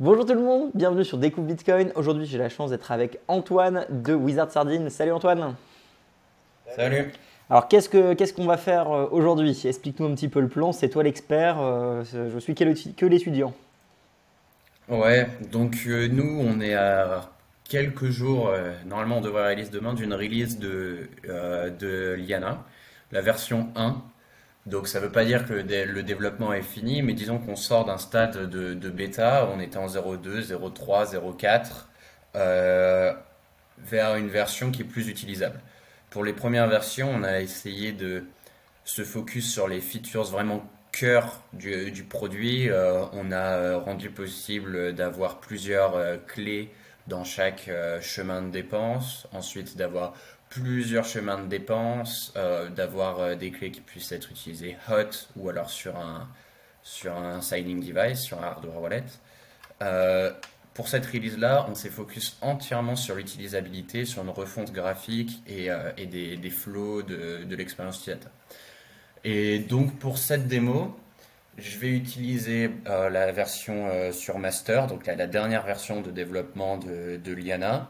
Bonjour tout le monde, bienvenue sur Découvre Bitcoin. Aujourd'hui, j'ai la chance d'être avec Antoine de Wizard Sardine. Salut Antoine. Salut. Alors, qu'est-ce qu'on va faire aujourd'hui? Explique-nous un petit peu le plan. C'est toi l'expert. Je suis que l'étudiant. Ouais, donc nous, on est à quelques jours, normalement on devrait release demain, d'une release de Liana, la version 1. Donc ça veut pas dire que le développement est fini, mais disons qu'on sort d'un stade de bêta, on était en 0.2, 0.3, 0.4, euh, vers une version qui est plus utilisable. Pour les premières versions, on a essayé de se focus sur les features vraiment cœur du produit. On a rendu possible d'avoir plusieurs clés dans chaque chemin de dépense, ensuite d'avoir plusieurs chemins de dépense, d'avoir des clés qui puissent être utilisées hot ou alors sur un signing device, sur un hardware wallet. Euh, pour cette release-là, on s'est focus entièrement sur l'utilisabilité, sur une refonte graphique et des flows de l'expérience utilisateur. Et donc pour cette démo, je vais utiliser la version sur Master, donc la dernière version de développement de Liana.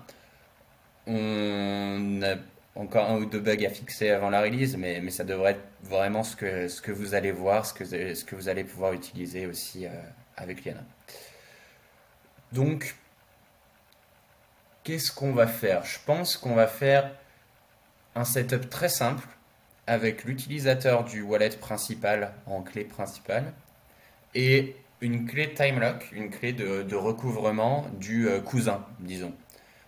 On a encore un ou deux bugs à fixer avant la release, mais ça devrait être vraiment ce que vous allez voir, ce que vous allez pouvoir utiliser aussi avec Liana. Donc, qu'est-ce qu'on va faire? Je pense qu'on va faire un setup très simple avec l'utilisateur du wallet principal en clé principale et une clé time lock, une clé de recouvrement du cousin, disons.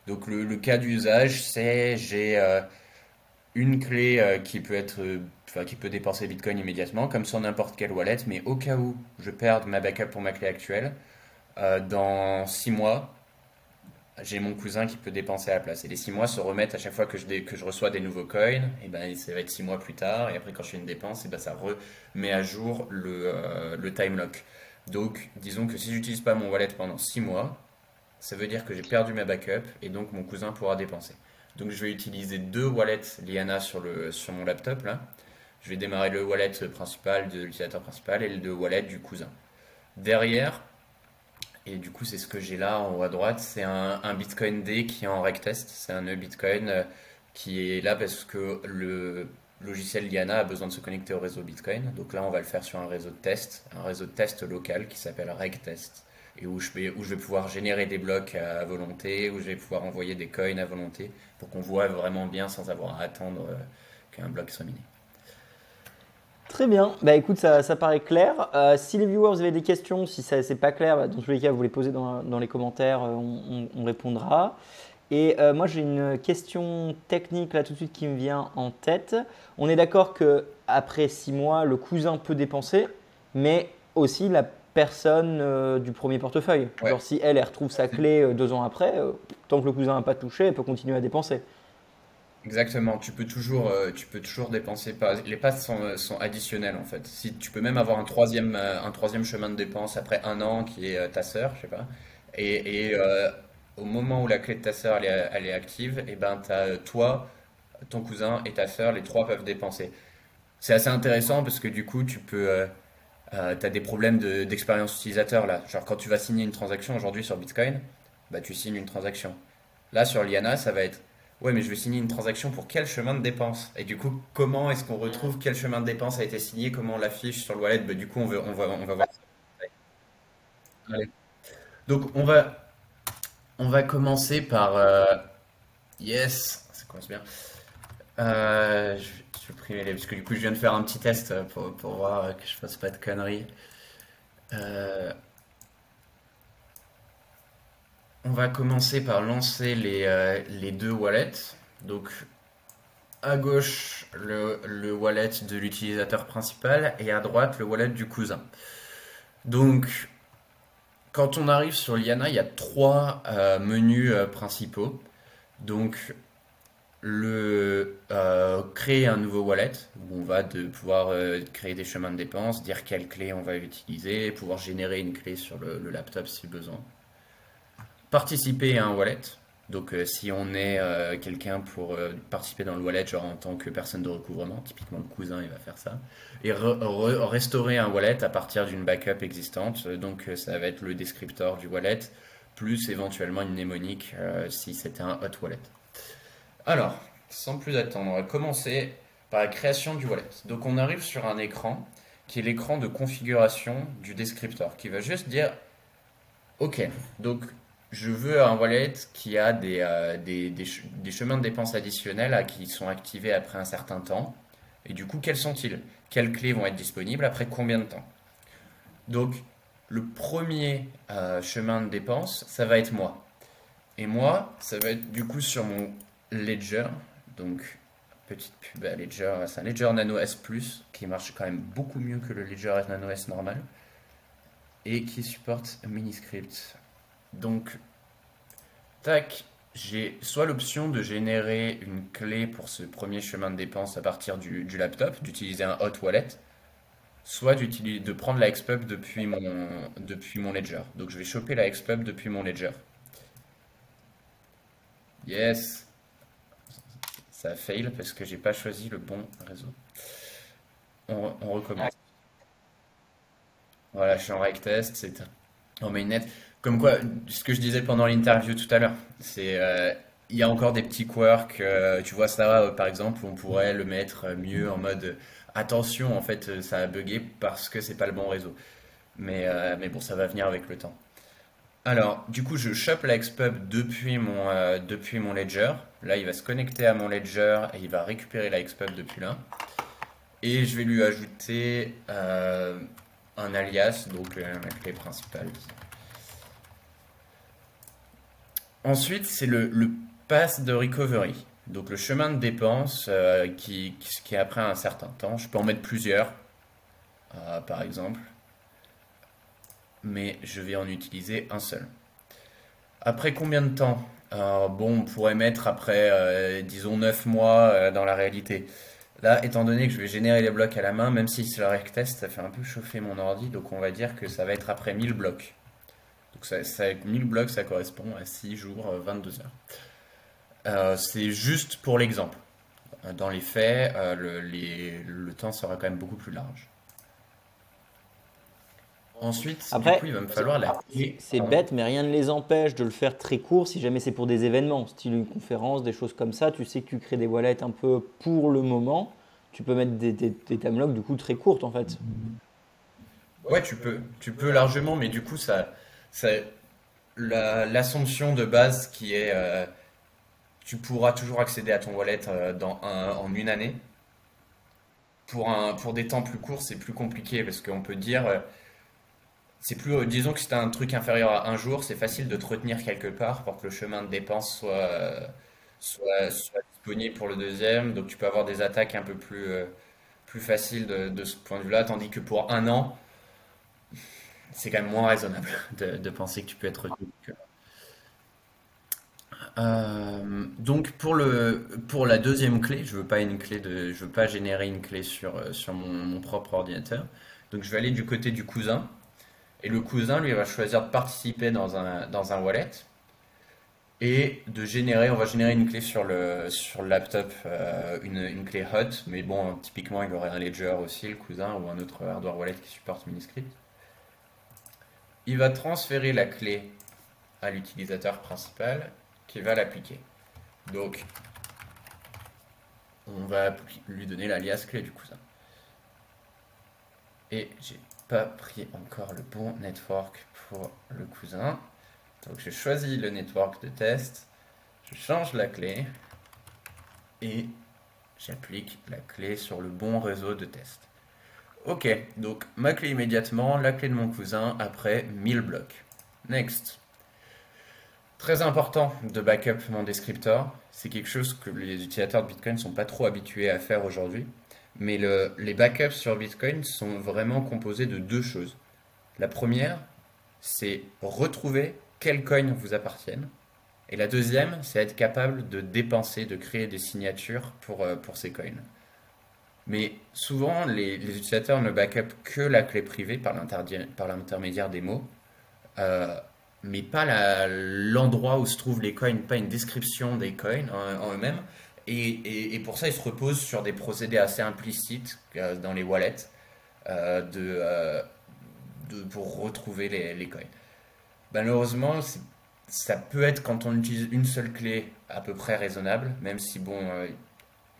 Donc le cas d'usage, c'est j'ai une clé qui peut être, enfin, qui peut dépenser Bitcoin immédiatement, comme sur n'importe quelle wallet, mais au cas où je perde ma backup pour ma clé actuelle, dans 6 mois, j'ai mon cousin qui peut dépenser à la place. Et les 6 mois se remettent à chaque fois que je reçois des nouveaux coins, et ben ça va être 6 mois plus tard, et après quand je fais une dépense, et ben ça remet à jour le time lock. Donc disons que si j'utilise pas mon wallet pendant 6 mois, ça veut dire que j'ai perdu ma backup, et donc mon cousin pourra dépenser. Donc je vais utiliser deux wallets Liana sur mon laptop là. Je vais démarrer le wallet principal de l'utilisateur principal et le wallet du cousin. Derrière, et du coup, c'est ce que j'ai là en haut à droite. C'est un Bitcoin D qui est en reg test. C'est un nœud Bitcoin qui est là parce que le logiciel Liana a besoin de se connecter au réseau Bitcoin. Donc là, on va le faire sur un réseau de test local qui s'appelle reg test. Et où je vais pouvoir générer des blocs à volonté, où je vais pouvoir envoyer des coins à volonté pour qu'on voit vraiment bien sans avoir à attendre qu'un bloc soit miné. Très bien. Bah écoute, ça paraît clair. Si les viewers avaient des questions, si ça c'est pas clair, bah, dans tous les cas, vous les posez dans les commentaires, on répondra. Et moi, j'ai une question technique là tout de suite qui me vient en tête. On est d'accord que après 6 mois, le cousin peut dépenser, mais aussi la personne du premier portefeuille. Ouais. Genre si elle retrouve sa clé 2 ans après, tant que le cousin n'a pas touché, elle peut continuer à dépenser. Exactement, tu peux toujours dépenser les passes sont additionnelles en fait. Si tu peux même avoir un troisième chemin de dépense après un an qui est ta sœur, je sais pas. Et au moment où la clé de ta sœur elle est active, et ben t'as toi, ton cousin et ta sœur, les trois peuvent dépenser. C'est assez intéressant parce que du coup t'as des problèmes d'expérience utilisateur là. Genre quand tu vas signer une transaction aujourd'hui sur Bitcoin, bah tu signes une transaction. Là, sur Liana, ça va être ouais, mais je vais signer une transaction pour quel chemin de dépense? Et du coup, comment est-ce qu'on retrouve quel chemin de dépense a été signé? Comment on l'affiche sur le wallet? Bah, du coup, on va voir ça. Allez. Donc, on va commencer par. Yes, ça commence bien. Je vais supprimer les. Parce que du coup, je viens de faire un petit test pour voir que je fasse pas de conneries. Euh, on va commencer par lancer les deux wallets. Donc, à gauche le wallet de l'utilisateur principal et à droite le wallet du cousin. Donc quand on arrive sur Liana, il y a trois menus principaux. Donc créer un nouveau wallet où on va pouvoir créer des chemins de dépenses, dire quelle clé on va utiliser, pouvoir générer une clé sur le laptop si besoin. Participer à un wallet. Donc si on est quelqu'un pour participer dans le wallet, genre en tant que personne de recouvrement, typiquement le cousin, il va faire ça. Et restaurer un wallet à partir d'une backup existante. Donc ça va être le descriptor du wallet, plus éventuellement une mnémonique si c'était un hot wallet. Alors, sans plus attendre, on va commencer par la création du wallet. Donc on arrive sur un écran qui est l'écran de configuration du descriptor, qui va juste dire, ok, donc je veux un wallet qui a des chemins de dépenses additionnels qui sont activés après un certain temps. Et du coup, quels sont-ils? Quelles clés vont être disponibles après combien de temps? Donc, le premier chemin de dépense, ça va être moi. Et moi, ça va être du coup sur mon Ledger. Donc, petite pub à Ledger. C'est un Ledger Nano S Plus qui marche quand même beaucoup mieux que le Ledger Nano S normal et qui supporte Miniscript. Donc, tac, j'ai soit l'option de générer une clé pour ce premier chemin de dépense à partir du laptop, d'utiliser un hot wallet, soit de prendre la Xpub depuis mon Ledger. Donc je vais choper la Xpub depuis mon Ledger. Yes, ça a fail parce que j'ai pas choisi le bon réseau. On recommence. Voilà, je suis en rec test, c'est en mainnet. Comme quoi, ce que je disais pendant l'interview tout à l'heure, c'est il y a encore des petits quirks. Tu vois ça, par exemple, on pourrait le mettre mieux en mode attention, en fait, ça a bugué parce que c'est pas le bon réseau. Mais bon, ça va venir avec le temps. Alors, du coup, je chope la Xpub depuis mon Ledger. Là, il va se connecter à mon Ledger et il va récupérer la Xpub depuis là. Et je vais lui ajouter un alias, donc la clé principale. Ensuite, c'est le pass de recovery. Donc le chemin de dépense qui est après un certain temps. Je peux en mettre plusieurs, par exemple. Mais je vais en utiliser un seul. Après combien de temps? Bon, on pourrait mettre après, disons, 9 mois dans la réalité. Là, étant donné que je vais générer les blocs à la main, même si c'est le rec test, ça fait un peu chauffer mon ordi, donc on va dire que ça va être après 1000 blocs. Donc 1000 blocs, ça correspond à 6 jours, 22 heures. C'est juste pour l'exemple. Dans les faits, le temps sera quand même beaucoup plus large. Ensuite, du Après, coup, il va me falloir la clé. c'est Pardon. bête, mais rien ne les empêche de le faire très court si jamais c'est pour des événements, style une conférence, des choses comme ça. Tu sais que tu crées des wallets un peu pour le moment. Tu peux mettre des timelocks du coup très courtes en fait. Ouais, tu peux largement, mais du coup, ça, l'assumption de base qui est, tu pourras toujours accéder à ton wallet en une année. Pour des temps plus courts, c'est plus compliqué parce qu'on peut dire, c'est plus, disons que si tu as un truc inférieur à un jour, c'est facile de te retenir quelque part pour que le chemin de dépense soit disponible pour le deuxième. Donc tu peux avoir des attaques un peu plus faciles de ce point de vue-là, tandis que pour un an, c'est quand même moins raisonnable de penser que tu peux être retenu. Donc pour la deuxième clé, je veux pas générer une clé sur mon propre ordinateur. Donc je vais aller du côté du cousin. Et le cousin, lui, va choisir de participer dans un wallet et on va générer une clé sur le laptop, une clé hot. Mais bon, typiquement, il aurait un Ledger aussi, le cousin, ou un autre hardware wallet qui supporte Miniscript. Il va transférer la clé à l'utilisateur principal qui va l'appliquer. Donc, on va lui donner l'alias clé du cousin. Et j'ai pas pris encore le bon network pour le cousin. Donc je choisis le network de test, je change la clé et j'applique la clé sur le bon réseau de test. Ok, donc ma clé immédiatement, la clé de mon cousin après 1000 blocs. Next. Très important de backup mon descriptor. C'est quelque chose que les utilisateurs de Bitcoin ne sont pas trop habitués à faire aujourd'hui. Mais les backups sur Bitcoin sont vraiment composés de deux choses. La première, c'est retrouver quels coins vous appartiennent. Et la deuxième, c'est être capable de dépenser, de créer des signatures pour ces coins. Mais souvent, les utilisateurs ne backup que la clé privée par l'intermédiaire des mots. Euh, mais pas l'endroit où se trouvent les coins, pas une description des coins en eux-mêmes. Et pour ça, ils se reposent sur des procédés assez implicites dans les wallets euh, de, euh, pour retrouver les coins. Malheureusement, ça peut être quand on utilise une seule clé à peu près raisonnable, même si bon,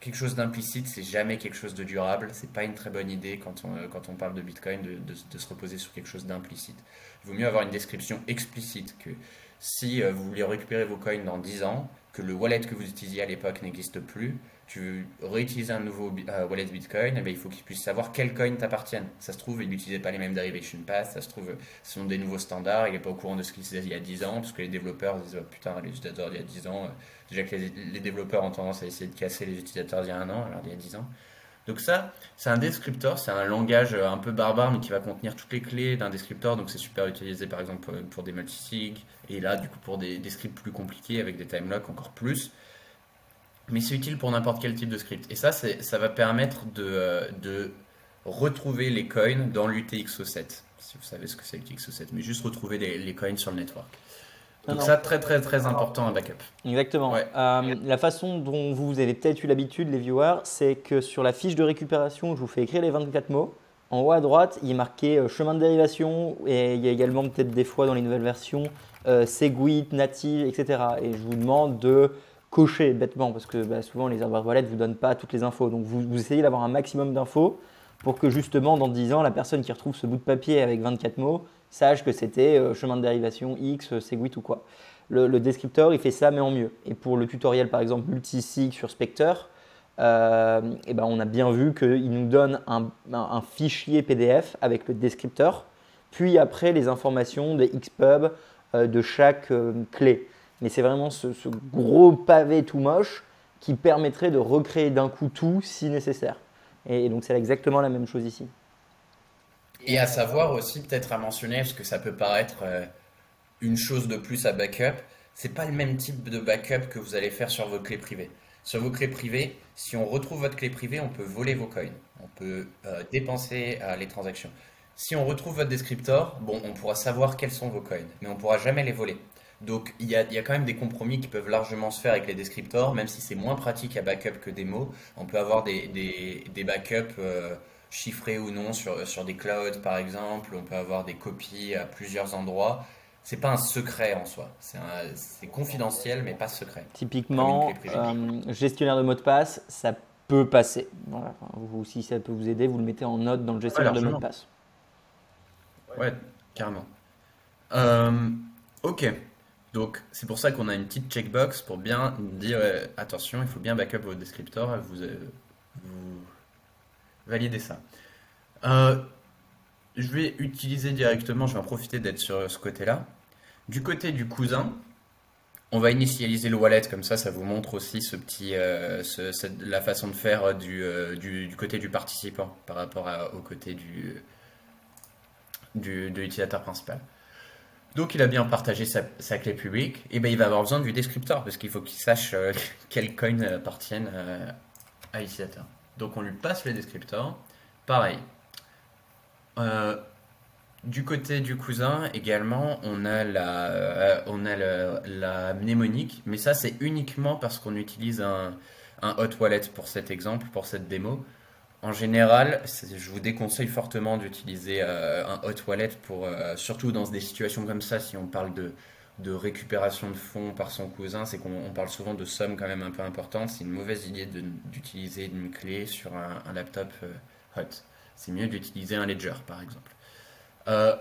quelque chose d'implicite, c'est jamais quelque chose de durable. C'est pas une très bonne idée quand on parle de Bitcoin de se reposer sur quelque chose d'implicite. Il vaut mieux avoir une description explicite que si vous voulez récupérer vos coins dans 10 ans, que le wallet que vous utilisiez à l'époque n'existe plus, tu veux réutiliser un nouveau wallet Bitcoin, eh bien, il faut qu'il puisse savoir quels coins t'appartiennent. Ça se trouve, il n'utilisait pas les mêmes derivation paths, ça se trouve, ce sont des nouveaux standards, il n'est pas au courant de ce qu'il faisait il y a 10 ans, parce que les développeurs disent, oh, putain, les utilisateurs d'il y a 10 ans, déjà que les développeurs ont tendance à essayer de casser les utilisateurs d'il y a un an, alors d'il y a 10 ans. Donc ça, c'est un descriptor, c'est un langage un peu barbare, mais qui va contenir toutes les clés d'un descriptor, donc c'est super utilisé par exemple pour des multisigs, et là du coup pour des scripts plus compliqués avec des time locks encore plus. Mais c'est utile pour n'importe quel type de script. Et ça va permettre de retrouver les coins dans l'UTXO7, si vous savez ce que c'est l'UTXO7, mais juste retrouver les coins sur le network. Non, Donc non. ça, très très très important, un backup. Exactement. Ouais. La façon dont vous avez peut-être eu l'habitude, les viewers, c'est que sur la fiche de récupération, je vous fais écrire les 24 mots. En haut à droite, il est marqué chemin de dérivation et il y a également peut-être des fois dans les nouvelles versions Segwit, Native, etc. Et je vous demande de cocher bêtement parce que souvent les hardware wallets ne vous donnent pas toutes les infos. Donc vous essayez d'avoir un maximum d'infos pour que justement dans 10 ans, la personne qui retrouve ce bout de papier avec 24 mots sache que c'était chemin de dérivation X, Segwit ou quoi. Le descripteur, il fait ça, mais en mieux. Et pour le tutoriel, par exemple, multisig sur Spectre, et ben on a bien vu qu'il nous donne un fichier PDF avec le descripteur, puis après les informations des Xpub de chaque clé. Mais c'est vraiment ce gros pavé tout moche qui permettrait de recréer d'un coup tout si nécessaire. Et donc c'est exactement la même chose ici. Et à savoir aussi, peut-être à mentionner, parce que ça peut paraître une chose de plus à backup, c'est pas le même type de backup que vous allez faire sur vos clés privées. Sur vos clés privées, si on retrouve votre clé privée, on peut voler vos coins, on peut dépenser les transactions. Si on retrouve votre descriptor, bon, on pourra savoir quels sont vos coins, mais on pourra jamais les voler. Donc il y a quand même des compromis qui peuvent largement se faire avec les descriptors, même si c'est moins pratique à backup que des mots. On peut avoir des backups chiffrés ou non sur des clouds par exemple. On peut avoir des copies à plusieurs endroits. C'est pas un secret en soi. C'est confidentiel mais pas secret, comme une clé Typiquement, privée. gestionnaire de mot de passe, ça peut passer. Voilà. Enfin, si ça peut vous aider, vous le mettez en note dans le Ouais, gestionnaire de mot de largement. passe. Ouais, carrément. Euh, ok. Donc, c'est pour ça qu'on a une petite checkbox pour bien dire attention, il faut bien backup votre descriptor, vous validez ça. Euh, je vais utiliser directement, je vais en profiter d'être sur ce côté-là. Du côté du cousin, on va initialiser le wallet, comme ça vous montre aussi la façon de faire du côté du participant par rapport au côté de l'utilisateur principal. Donc il a bien partagé sa clé publique, et ben il va avoir besoin du descriptor parce qu'il faut qu'il sache quels coins appartiennent à l'utilisateur. Donc on lui passe le descriptor. Pareil. Euh, du côté du cousin également, on a la mnémonique, mais ça c'est uniquement parce qu'on utilise un hot wallet pour cet exemple, pour cette démo. En général, je vous déconseille fortement d'utiliser un hot wallet surtout dans des situations comme ça, si on parle de récupération de fonds par son cousin, c'est qu'on parle souvent de sommes quand même un peu importantes. C'est une mauvaise idée d'utiliser une clé sur un laptop hot. C'est mieux d'utiliser un ledger, par exemple. Euh,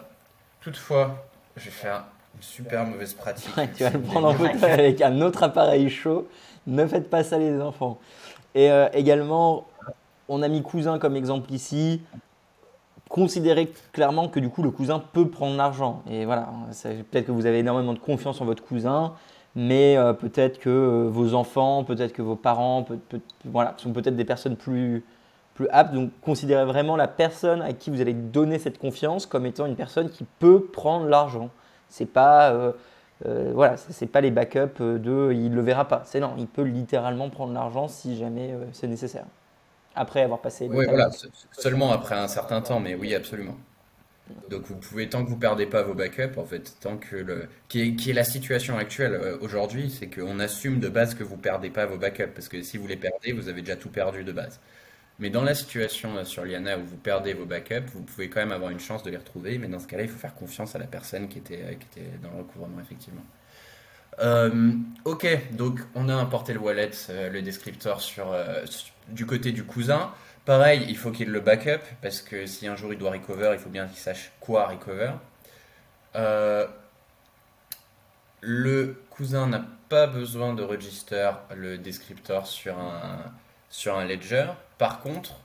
toutefois, je vais faire une super mauvaise pratique Ouais, tu vas le ultime prendre en photo avec un autre appareil chaud. Ne faites pas ça, les enfants. Et également, on a mis cousin comme exemple ici. Considérez clairement que du coup le cousin peut prendre l'argent. Et voilà, peut-être que vous avez énormément de confiance en votre cousin, mais peut-être que vos enfants, peut-être que vos parents, voilà, sont peut-être des personnes plus aptes. Donc considérez vraiment la personne à qui vous allez donner cette confiance comme étant une personne qui peut prendre l'argent. C'est pas voilà, c'est pas les backups de il le verra pas. C'est non, il peut littéralement prendre l'argent si jamais c'est nécessaire. Après avoir passé le Oui, time voilà, lock. seulement après un certain temps, mais oui, absolument. Donc vous pouvez, tant que vous perdez pas vos backups, en fait, tant que qui est la situation actuelle aujourd'hui, c'est qu'on assume de base que vous perdez pas vos backups, parce que si vous les perdez, vous avez déjà tout perdu de base. Mais dans la situation sur Liana où vous perdez vos backups, vous pouvez quand même avoir une chance de les retrouver, mais dans ce cas-là, il faut faire confiance à la personne qui était dans le recouvrement, effectivement. Ok, donc on a importé le wallet, le descriptor du côté du cousin. Pareil, il faut qu'il le backup, parce que si un jour il doit recover, il faut bien qu'il sache quoi recover. Euh, le cousin n'a pas besoin de register le descriptor sur un ledger. Par contre,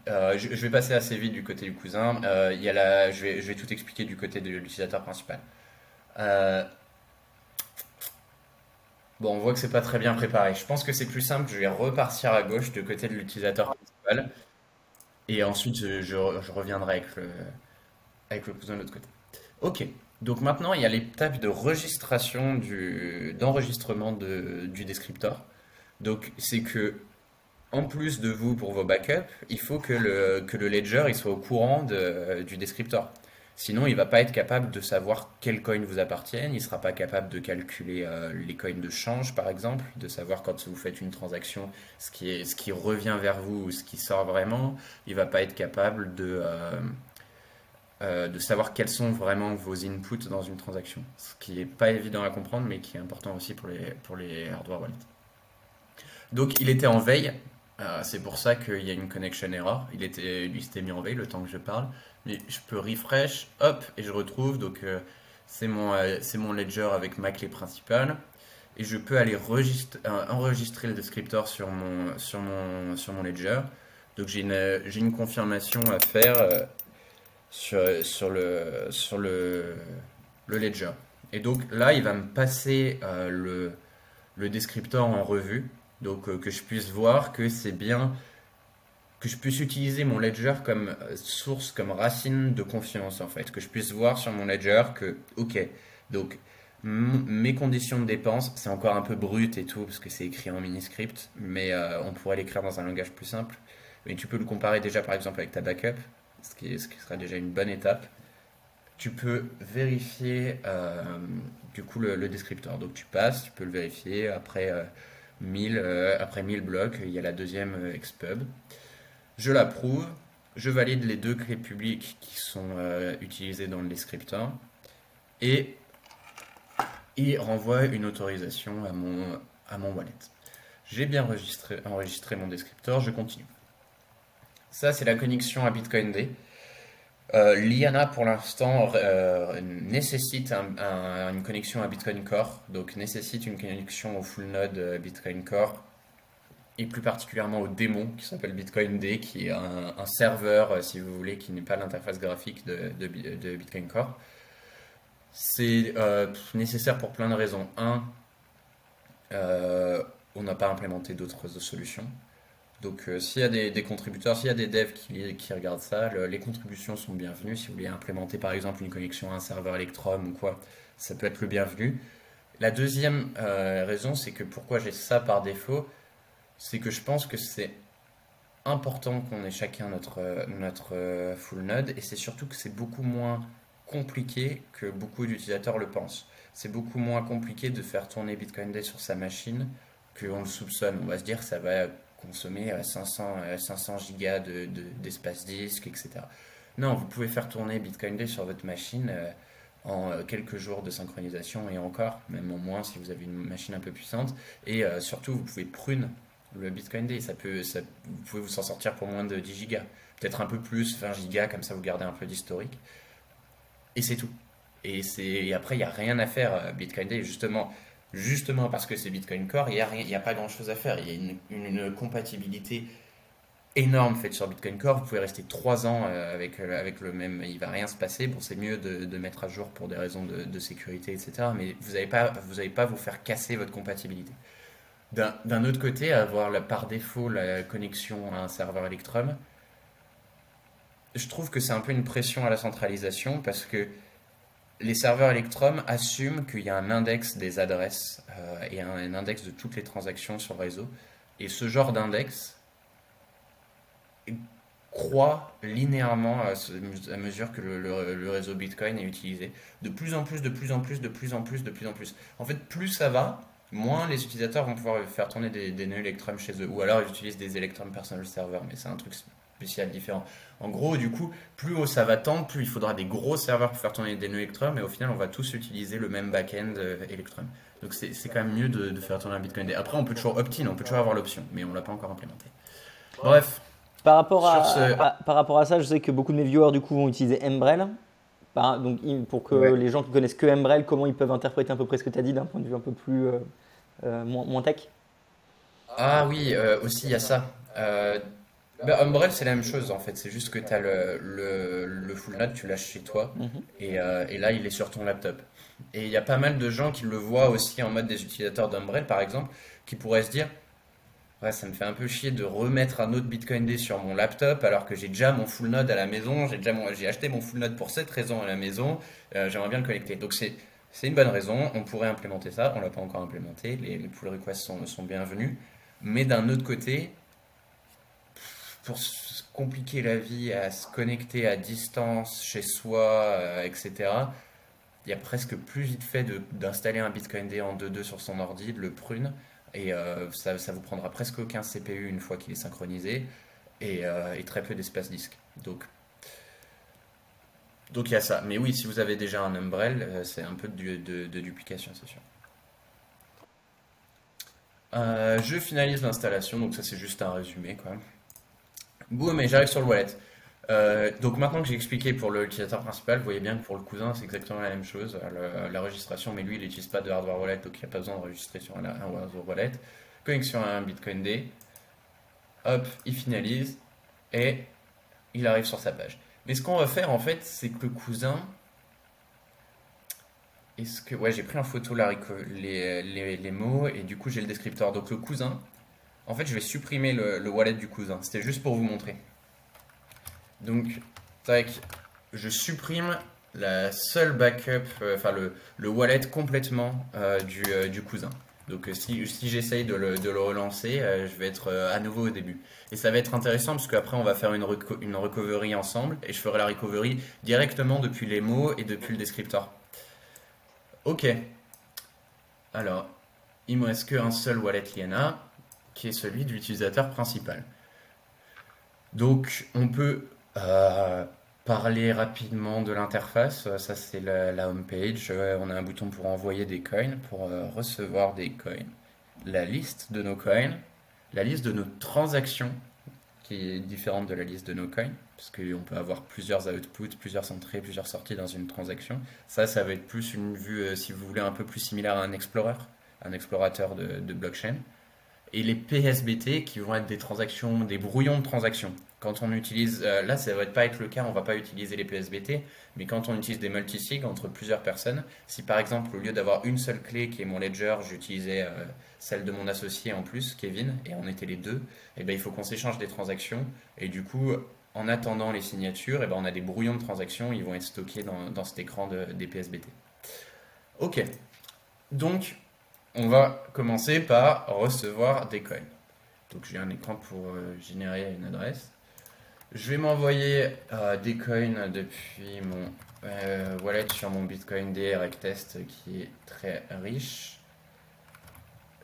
je vais passer assez vite du côté du cousin. Je vais tout expliquer du côté de l'utilisateur principal. Euh, bon, on voit que c'est pas très bien préparé. Je pense que c'est plus simple. Je vais repartir à gauche du côté de l'utilisateur principal. Et ensuite, je reviendrai avec le cousin de l'autre côté. Ok. Donc maintenant, il y a l'étape de registration d'enregistrement du descriptor. Donc c'est que en plus de vous pour vos backups, il faut que le ledger il soit au courant du descriptor. Sinon, il va pas être capable de savoir quels coins vous appartiennent, il ne sera pas capable de calculer les coins de change, par exemple, de savoir quand vous faites une transaction, ce qui revient vers vous ou ce qui sort vraiment. Il va pas être capable de savoir quels sont vraiment vos inputs dans une transaction. Ce qui n'est pas évident à comprendre, mais qui est important aussi pour les hardware wallets. Donc il était en veille, c'est pour ça qu'il y a une connection error. Lui s'était mis en veille le temps que je parle. Mais je peux refresh, hop, et je retrouve. Donc c'est mon ledger avec ma clé principale. Et je peux aller enregistrer le descriptor sur mon ledger. Donc j'ai une confirmation à faire le ledger. Et donc là, il va me passer le descriptor en revue, donc que je puisse voir que c'est bien, que je puisse utiliser mon ledger comme source, comme racine de confiance en fait, que je puisse voir sur mon ledger que, ok, donc mes conditions de dépense, c'est encore un peu brut et tout, parce que c'est écrit en mini-script, mais on pourrait l'écrire dans un langage plus simple. Mais tu peux le comparer déjà par exemple avec ta backup, ce qui sera déjà une bonne étape. Tu peux vérifier du coup le descriptor. Donc tu passes, tu peux le vérifier après 1000 blocs, il y a la deuxième expub. Je l'approuve, je valide les deux clés publiques qui sont utilisées dans le descriptor et il renvoie une autorisation à mon wallet. J'ai bien enregistré mon descriptor, je continue. Ça, c'est la connexion à Bitcoin D. Liana, pour l'instant, nécessite une connexion à Bitcoin Core, donc nécessite une connexion au full node Bitcoin Core, et plus particulièrement au démon qui s'appelle Bitcoin D, qui est un serveur, si vous voulez, qui n'est pas l'interface graphique de Bitcoin Core. C'est nécessaire pour plein de raisons. Un, on n'a pas implémenté d'autres solutions. Donc s'il y a des contributeurs, s'il y a des devs qui regardent ça, les contributions sont bienvenues. Si vous voulez implémenter par exemple une connexion à un serveur Electrum ou quoi, ça peut être le bienvenu. La deuxième raison, c'est que pourquoi j'ai ça par défaut, c'est que je pense que c'est important qu'on ait chacun notre full node et c'est surtout que c'est beaucoup moins compliqué que beaucoup d'utilisateurs le pensent. C'est beaucoup moins compliqué de faire tourner Bitcoin Day sur sa machine qu'on le soupçonne. On va se dire que ça va consommer 500 gigas d'espace disque, etc. Non, vous pouvez faire tourner Bitcoin Day sur votre machine en quelques jours de synchronisation et encore, même en moins si vous avez une machine un peu puissante. Et surtout, vous pouvez prune le Bitcoin Day. Vous pouvez vous en sortir pour moins de 10 gigas. Peut-être un peu plus, 20 gigas, comme ça vous gardez un peu d'historique. Et c'est tout. Et après, il n'y a rien à faire. Bitcoin Day, justement parce que c'est Bitcoin Core, il y a pas grand-chose à faire. Il y a une compatibilité énorme faite sur Bitcoin Core. Vous pouvez rester 3 ans avec le même. Il va rien se passer. Bon, c'est mieux de mettre à jour pour des raisons de sécurité, etc. Mais vous n'allez pas vous faire casser votre compatibilité. D'un autre côté, avoir par défaut la connexion à un serveur Electrum, je trouve que c'est un peu une pression à la centralisation parce que les serveurs Electrum assument qu'il y a un index des adresses et un index de toutes les transactions sur le réseau. Et ce genre d'index croît linéairement à mesure que le réseau Bitcoin est utilisé. De plus en plus, de plus en plus, de plus en plus, de plus en plus. En fait, plus ça va, moins les utilisateurs vont pouvoir faire tourner des nœuds Electrum chez eux. Ou alors ils utilisent des Electrum Personal Server, mais c'est un truc spécial différent. En gros, du coup, plus haut ça va tendre, plus il faudra des gros serveurs pour faire tourner des nœuds Electrum, et au final, on va tous utiliser le même back-end Electrum. Donc c'est quand même mieux de faire tourner un Bitcoin. Après, on peut toujours opt-in, on peut toujours avoir l'option, mais on l'a pas encore implémenté. Bref, Par rapport sur ce... par rapport à ça, je sais que beaucoup de mes viewers du coup vont utiliser Embrel. Donc, pour que Ouais. les gens qui connaissent que Embrel, comment ils peuvent interpréter à peu près ce que tu as dit d'un point de vue un peu plus moins tech. Ah oui, aussi il y a ça. Bah, Umbrel, c'est la même chose en fait. C'est juste que tu as le full node, tu lâches chez toi Mhm. et là il est sur ton laptop. Et il y a pas mal de gens qui le voient aussi en mode des utilisateurs d'Umbrel par exemple, qui pourraient se dire ouais, ça me fait un peu chier de remettre un autre Bitcoin D sur mon laptop alors que j'ai déjà mon full node à la maison, j'ai acheté mon full node pour cette raison à la maison, j'aimerais bien le connecter. Donc c'est une bonne raison, on pourrait implémenter ça, on l'a pas encore implémenté, les pull requests sont bienvenus. Mais d'un autre côté, pour se compliquer la vie à se connecter à distance chez soi, etc., il y a presque plus vite fait d'installer un Bitcoin D en 2.2 sur son ordi, de le prune, et ça vous prendra presque aucun CPU une fois qu'il est synchronisé, et très peu d'espace disque. Donc il y a ça. Mais oui, si vous avez déjà un Umbrel, c'est un peu de duplication, c'est sûr. Je finalise l'installation, donc ça c'est juste un résumé quoi. Boum, et j'arrive sur le wallet. Donc maintenant que j'ai expliqué pour l'utilisateur principal, vous voyez bien que pour le cousin c'est exactement la même chose. La registration, mais lui il n'utilise pas de hardware wallet, donc il n'y a pas besoin de registrer sur un hardware wallet. Connexion à un Bitcoin D, hop, il finalise et il arrive sur sa page. Mais ce qu'on va faire en fait, c'est que le cousin, ouais, j'ai pris en photo les mots et du coup j'ai le descripteur. Donc le cousin, en fait je vais supprimer le wallet du cousin. C'était juste pour vous montrer. Donc, tac, je supprime la seule backup, enfin le wallet complètement du cousin. Donc si j'essaye de le relancer, je vais être à nouveau au début. Et ça va être intéressant parce qu'après on va faire une recovery ensemble et je ferai la recovery directement depuis les mots et depuis le descriptor. Ok, alors il me reste qu'un seul wallet Liana qui est celui de l'utilisateur principal. Donc on peut parler rapidement de l'interface. Ça c'est la home page. On a un bouton pour envoyer des coins, pour recevoir des coins. La liste de nos coins, la liste de nos transactions, qui est différente de la liste de nos coins, parce qu'on peut avoir plusieurs outputs, plusieurs entrées, plusieurs sorties dans une transaction. Ça va être plus une vue, si vous voulez, un peu plus similaire à un explorer, un explorateur de blockchain. Et les PSBT qui vont être des transactions, des brouillons de transactions. Quand on utilise, là ça va pas être le cas, on va pas utiliser les PSBT, mais quand on utilise des multisigs entre plusieurs personnes, si par exemple au lieu d'avoir une seule clé qui est mon ledger, j'utilisais celle de mon associé en plus, Kevin, et on était les deux, et ben il faut qu'on s'échange des transactions, et du coup en attendant les signatures, et ben on a des brouillons de transactions, ils vont être stockés dans cet écran des PSBT. Ok, donc on va commencer par recevoir des coins. Donc j'ai un écran pour générer une adresse. Je vais m'envoyer des coins depuis mon wallet sur mon Bitcoin D Rectest qui est très riche.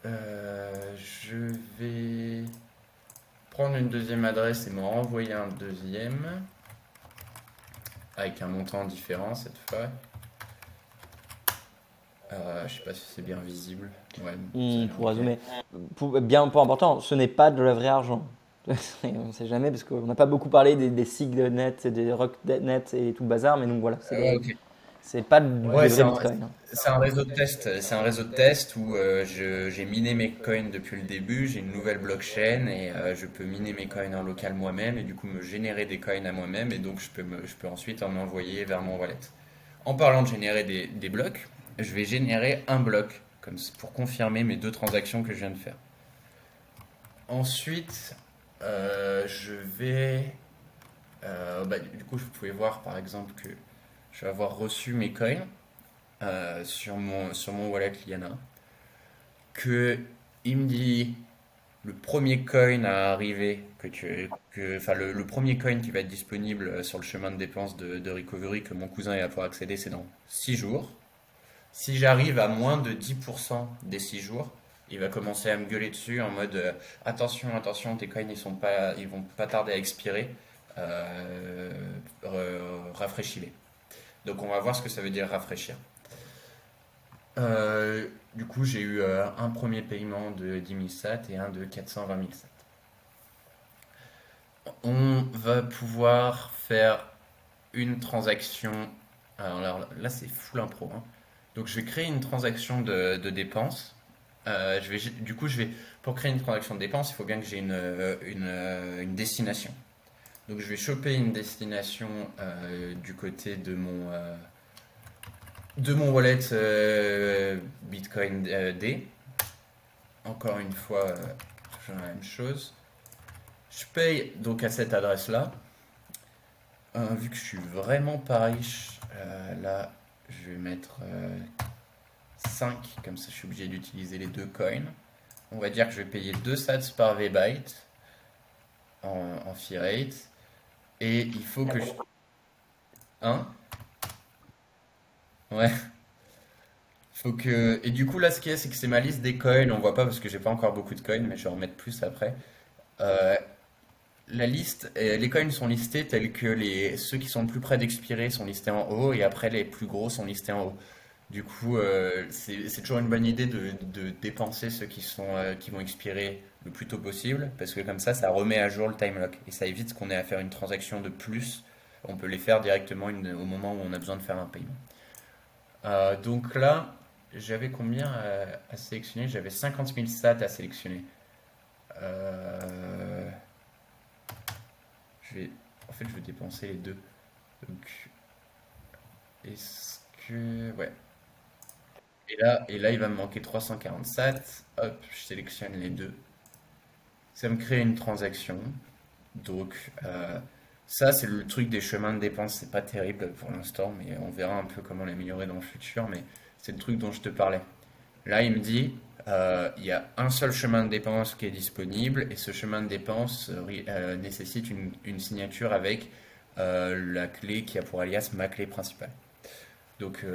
Je vais prendre une deuxième adresse et m'en renvoyer un deuxième avec un montant différent cette fois. Je sais pas si c'est bien visible. Ouais, Pour ok. résumer, bien point important, ce n'est pas de la vraie argent. On ne sait jamais parce qu'on n'a pas beaucoup parlé des sigles net, des rock net et tout le bazar, mais donc voilà, Ok. c'est pas des Ouais, vrais bitcoins, hein. c'est un réseau de test. C'est un réseau de test où j'ai miné mes coins depuis le début. J'ai une nouvelle blockchain et je peux miner mes coins en local moi-même et du coup me générer des coins à moi-même et donc je peux ensuite en envoyer vers mon wallet. En parlant de générer des blocs, je vais générer un bloc pour confirmer mes deux transactions que je viens de faire. Ensuite, je vais du coup, vous pouvez voir par exemple que je vais avoir reçu mes coins sur mon wallet Liana, que il me dit le premier coin à arriver, enfin le premier coin qui va être disponible sur le chemin de dépense de Recovery que mon cousin va pouvoir accéder, c'est dans 6 jours. Si j'arrive à moins de 10% des 6 jours, il va commencer à me gueuler dessus en mode attention, attention, tes coins ils vont pas tarder à expirer, euh, rafraîchis-les. Donc on va voir ce que ça veut dire rafraîchir. Du coup, j'ai eu un premier paiement de 10 000 sats et un de 420 000 sats. On va pouvoir faire une transaction. Alors là, c'est full impro, hein. Donc, je vais créer une transaction de dépense. Du coup, pour créer une transaction de dépense, il faut bien que j'ai une destination. Donc, je vais choper une destination du côté de mon wallet Bitcoin D. Encore une fois, toujours la même chose. Je paye donc à cette adresse-là. Vu que je suis vraiment pas riche, là, je vais mettre 5, comme ça je suis obligé d'utiliser les deux coins. On va dire que je vais payer 2 sats par VByte en fee rate. Et il faut que je... Hein? Ouais. Faut que... Et du coup, là, ce qu'il y a, c'est que c'est ma liste des coins. On voit pas parce que j'ai pas encore beaucoup de coins, mais je vais en mettre plus après. Euh, la liste, les coins sont listés tels que ceux qui sont le plus près d'expirer sont listés en haut et après les plus gros sont listés en haut. Du coup, c'est toujours une bonne idée de dépenser ceux qui vont expirer le plus tôt possible parce que comme ça remet à jour le time lock et ça évite qu'on ait à faire une transaction de plus. On peut les faire directement au moment où on a besoin de faire un paiement. Donc là, j'avais combien à sélectionner? J'avais 50 000 sats à sélectionner. Euh, En fait, je vais dépenser les deux. Donc, est-ce que... Ouais. Et là, il va me manquer 340 sats. Hop, je sélectionne les deux. Ça me crée une transaction. Donc, ça, c'est le truc des chemins de dépense. C'est pas terrible pour l'instant, mais on verra un peu comment l'améliorer dans le futur. Mais c'est le truc dont je te parlais. Là, il me dit, il y a un seul chemin de dépense qui est disponible et ce chemin de dépense nécessite une signature avec la clé qui a pour alias ma clé principale. Donc,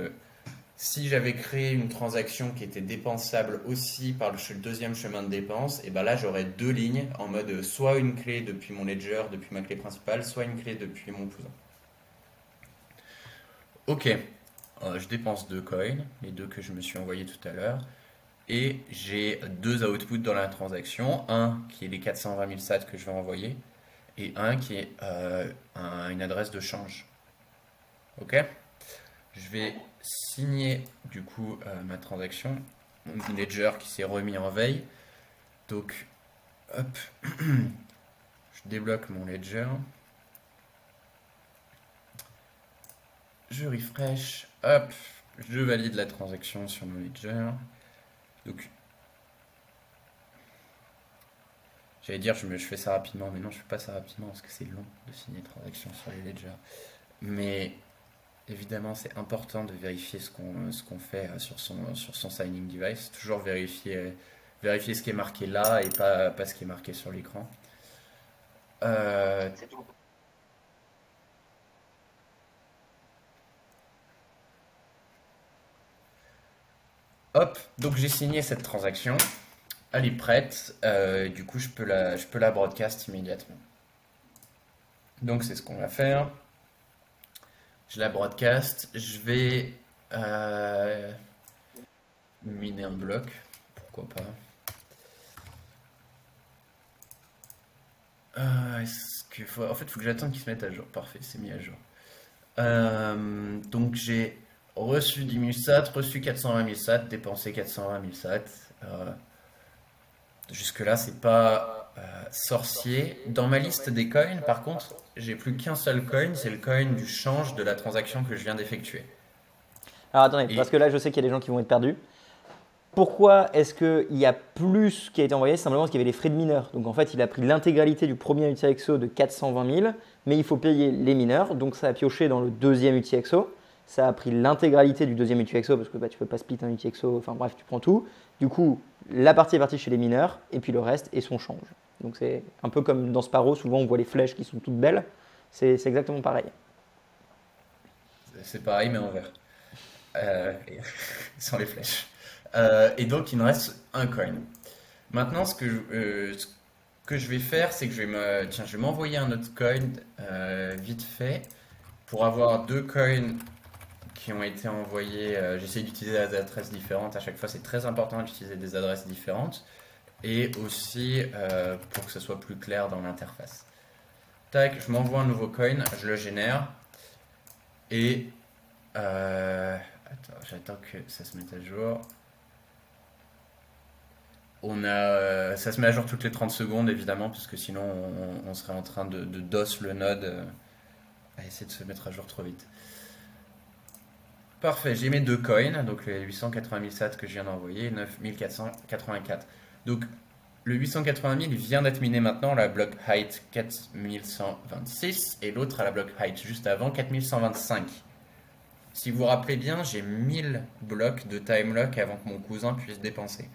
si j'avais créé une transaction qui était dépensable aussi par le deuxième chemin de dépense, et ben là, j'aurais deux lignes en mode soit une clé depuis mon ledger, depuis ma clé principale, soit une clé depuis mon cousin. Ok, je dépense deux coins, les deux que je me suis envoyé tout à l'heure. Et j'ai deux outputs dans la transaction, un qui est les 420 000 sats que je vais envoyer, et un qui est une adresse de change. Ok? Je vais signer du coup ma transaction, mon ledger qui s'est remis en veille. Donc, hop, je débloque mon ledger. Je refresh, hop, je valide la transaction sur mon ledger. Donc, j'allais dire je fais ça rapidement, mais non, je fais pas ça rapidement parce que c'est long de signer une transaction sur les ledgers. Mais évidemment, c'est important de vérifier ce qu'on fait sur son signing device. Toujours vérifier ce qui est marqué là et pas ce qui est marqué sur l'écran. C'est tout. Hop, donc j'ai signé cette transaction. Elle est prête. Du coup, je peux la broadcast immédiatement. Donc, c'est ce qu'on va faire. Je la broadcast. Je vais miner un bloc. Pourquoi pas. En fait, il faut que j'attende qu'il se mette à jour. Parfait, c'est mis à jour. Donc, j'ai reçu 10 000 sats, reçu 420 000 sats, dépensé 420 000 sats. Jusque-là, c'est pas sorcier. Dans ma liste des coins, par contre, j'ai plus qu'un seul coin, c'est le coin du change de la transaction que je viens d'effectuer. Alors attendez, parce que là, je sais qu'il y a des gens qui vont être perdus. Pourquoi est-ce qu'il y a plus qui a été envoyé? C'est simplement parce qu'il y avait les frais de mineurs. Donc en fait, il a pris l'intégralité du premier UTXO de 420 000, mais il faut payer les mineurs. Donc ça a pioché dans le deuxième UTXO. ça a pris l'intégralité du deuxième UTXO parce que bah, tu peux pas split un UTXO, enfin bref, tu prends tout. Du coup, la partie est partie chez les mineurs et puis le reste est son change. Donc c'est un peu comme dans Sparrow, souvent on voit les flèches qui sont toutes belles. C'est exactement pareil. C'est pareil, mais en vert. Sans les flèches. Et donc, il me reste un coin. Maintenant, ce que je vais faire, c'est que tiens, je vais m'envoyer un autre coin vite fait pour avoir deux coins qui ont été envoyés. J'essaie d'utiliser des adresses différentes. À chaque fois, c'est très important d'utiliser des adresses différentes. Et aussi pour que ce soit plus clair dans l'interface. Tac, je m'envoie un nouveau coin, je le génère. Et attends, j'attends que ça se mette à jour. Ça se met à jour toutes les 30 secondes évidemment, parce que sinon on serait en train de DOS le node à essayer de se mettre à jour trop vite. Parfait, j'ai mes deux coins, donc les 880 000 sats que je viens d'envoyer, 9484. Donc le 880 000 vient d'être miné maintenant, la block height 4126 et l'autre à la block height juste avant 4125. Si vous vous rappelez bien, j'ai 1000 blocs de time lock avant que mon cousin puisse dépenser.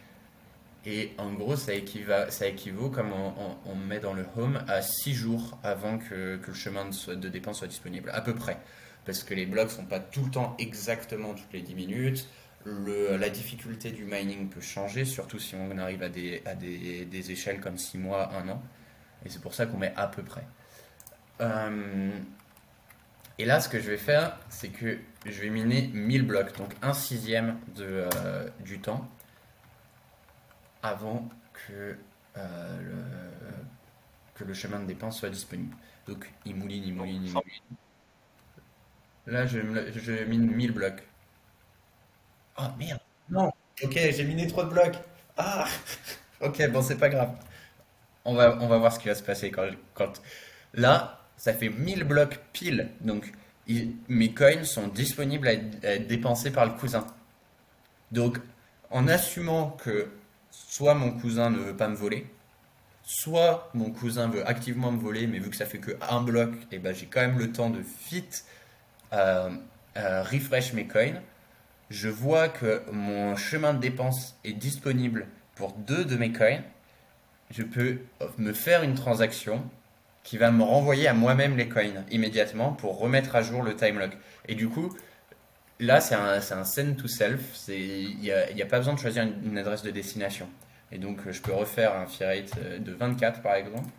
Et en gros, ça équivaut, comme on met dans le home, à 6 jours avant que le chemin de dépense soit disponible, à peu près. Parce que les blocs ne sont pas tout le temps exactement toutes les 10 minutes. La difficulté du mining peut changer, surtout si on arrive à des échelles comme 6 mois, 1 an. Et c'est pour ça qu'on met à peu près. Et là, ce que je vais faire, c'est que je vais miner 1000 blocs, donc 1/6 du temps, avant que le chemin de dépense soit disponible. Donc, il mouline, il mouline, il mouline. Là, je mine 1000 blocs. Oh merde, non. Ok, j'ai miné trop de blocs. Ah, ok, bon, c'est pas grave. On va voir ce qui va se passer Là, ça fait 1000 blocs pile. Donc, mes coins sont disponibles à être dépensés par le cousin. Donc, en assumant que soit mon cousin ne veut pas me voler, soit mon cousin veut activement me voler, mais vu que ça fait que un bloc, et ben j'ai quand même le temps de vite euh, refresh mes coins. Je vois que mon chemin de dépense est disponible pour deux de mes coins. Je peux me faire une transaction qui va me renvoyer à moi-même les coins immédiatement pour remettre à jour le time lock. Et du coup, là, c'est un send to self. Il y a pas besoin de choisir une adresse de destination. Et donc, je peux refaire un fee rate de 24 par exemple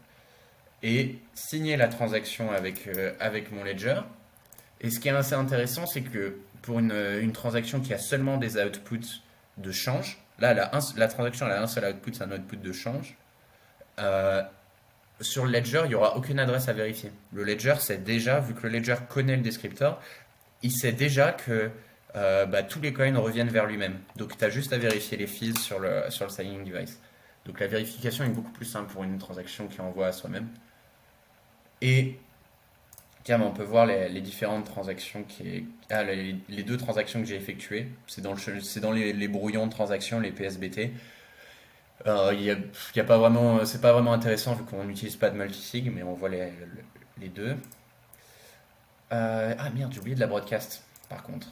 et signer la transaction avec mon ledger. Et ce qui est assez intéressant, c'est que pour une transaction qui a seulement des outputs de change, là, la transaction elle a un seul output, c'est un output de change. Euh, sur le ledger, il n'y aura aucune adresse à vérifier. Le ledger sait déjà, vu que le ledger connaît le descripteur, il sait déjà que tous les coins reviennent vers lui-même. Donc tu as juste à vérifier les fees sur le signing device. Donc la vérification est beaucoup plus simple pour une transaction qui envoie à soi-même. Et tiens, on peut voir les différentes transactions les deux transactions que j'ai effectuées. C'est dans les brouillons de transactions, les PSBT. Y a pas vraiment, c'est pas vraiment intéressant vu qu'on n'utilise pas de multisig, mais on voit les deux. Ah merde, j'ai oublié de la broadcast, par contre.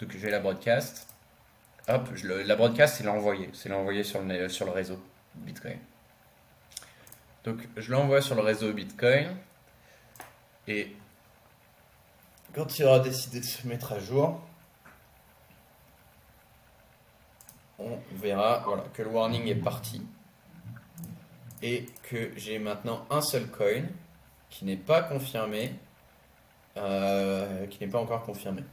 Donc j'ai la broadcast. Hop, la broadcast, c'est l'envoyé sur le réseau Bitcoin. Donc je l'envoie sur le réseau Bitcoin. Et quand il aura décidé de se mettre à jour, on verra voilà, que le warning est parti. Et que j'ai maintenant un seul coin qui n'est pas confirmé. Qui n'est pas encore confirmé.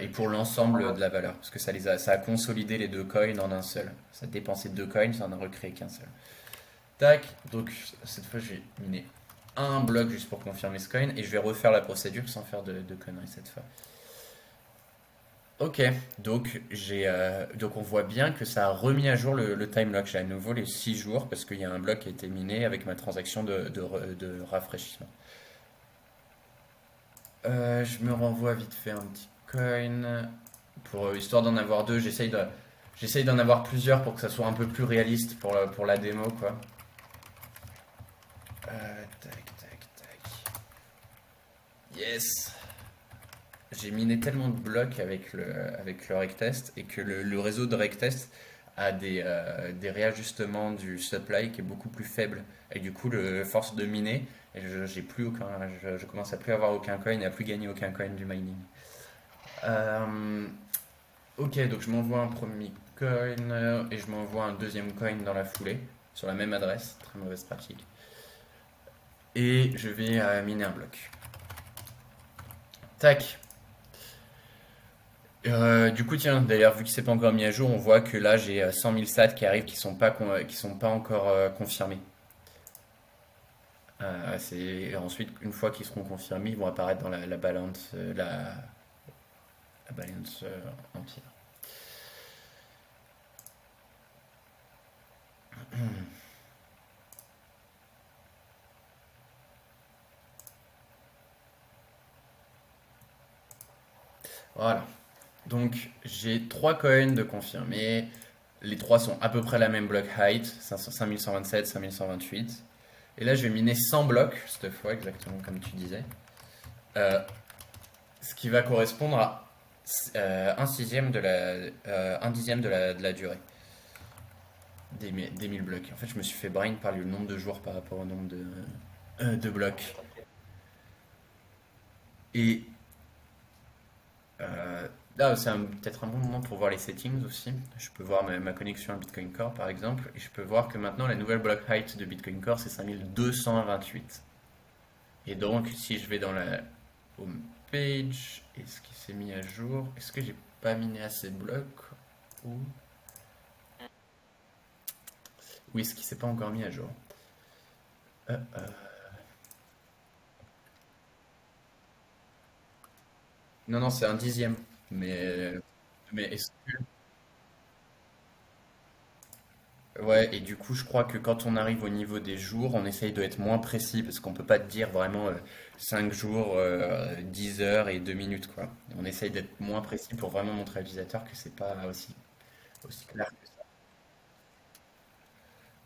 Et pour l'ensemble de la valeur, parce que ça a consolidé les deux coins en un seul. Ça a dépensé deux coins, ça n'en a recréé qu'un seul. Tac, donc cette fois j'ai miné un bloc juste pour confirmer ce coin et je vais refaire la procédure sans faire de conneries cette fois. Ok, donc on voit bien que ça a remis à jour le time lock. J'ai à nouveau les 6 jours parce qu'il y a un bloc qui a été miné avec ma transaction de rafraîchissement. Je me renvoie vite fait un petit coin histoire d'en avoir deux. J'essaye d'en avoir plusieurs pour que ça soit un peu plus réaliste pour la démo quoi. Tac, tac, tac. Yes. j'ai miné tellement de blocs avec le Rectest et que le réseau de Rectest a des réajustements du supply qui est beaucoup plus faible. Et du coup, force de miner, et j'ai plus aucun, je commence à plus avoir aucun coin et à plus gagner aucun coin du mining. Euh, ok, donc je m'envoie un premier coin et je m'envoie un deuxième coin dans la foulée, sur la même adresse, très mauvaise pratique. Et je vais miner un bloc. Tac. Du coup, tiens, d'ailleurs, vu que c'est pas encore mis à jour, on voit que là j'ai 100 000 sats qui arrivent qui sont pas encore confirmés. Ensuite, une fois qu'ils seront confirmés, ils vont apparaître dans la balance, la balance entière. Voilà. Donc, j'ai 3 coins de confirmés. Les trois sont à peu près la même block height, 5127, 5128. Et là, je vais miner 100 blocs, cette fois, exactement comme tu disais. Euh, Ce qui va correspondre à un sixième un dixième de la durée des 1000 blocs. En fait, je me suis fait brain par le nombre de jours par rapport au nombre de blocs. Et là, c'est peut-être un bon moment pour voir les settings aussi. Je peux voir ma connexion à Bitcoin Core par exemple, et je peux voir que maintenant la nouvelle block height de Bitcoin Core c'est 5228. Et donc, si je vais dans la home page, est-ce qu'il s'est mis à jour? Est-ce que j'ai pas miné assez de blocs? Ou oui, est-ce qu'il s'est pas encore mis à jour? Euh, euh, Non, non, c'est un dixième. Mais est-ce Ouais, et du coup, je crois que quand on arrive au niveau des jours, on essaye d'être moins précis parce qu'on peut pas te dire vraiment 5 jours, 10 heures et 2 minutes, quoi. On essaye d'être moins précis pour vraiment montrer à l'utilisateur que c'est pas aussi clair que ça.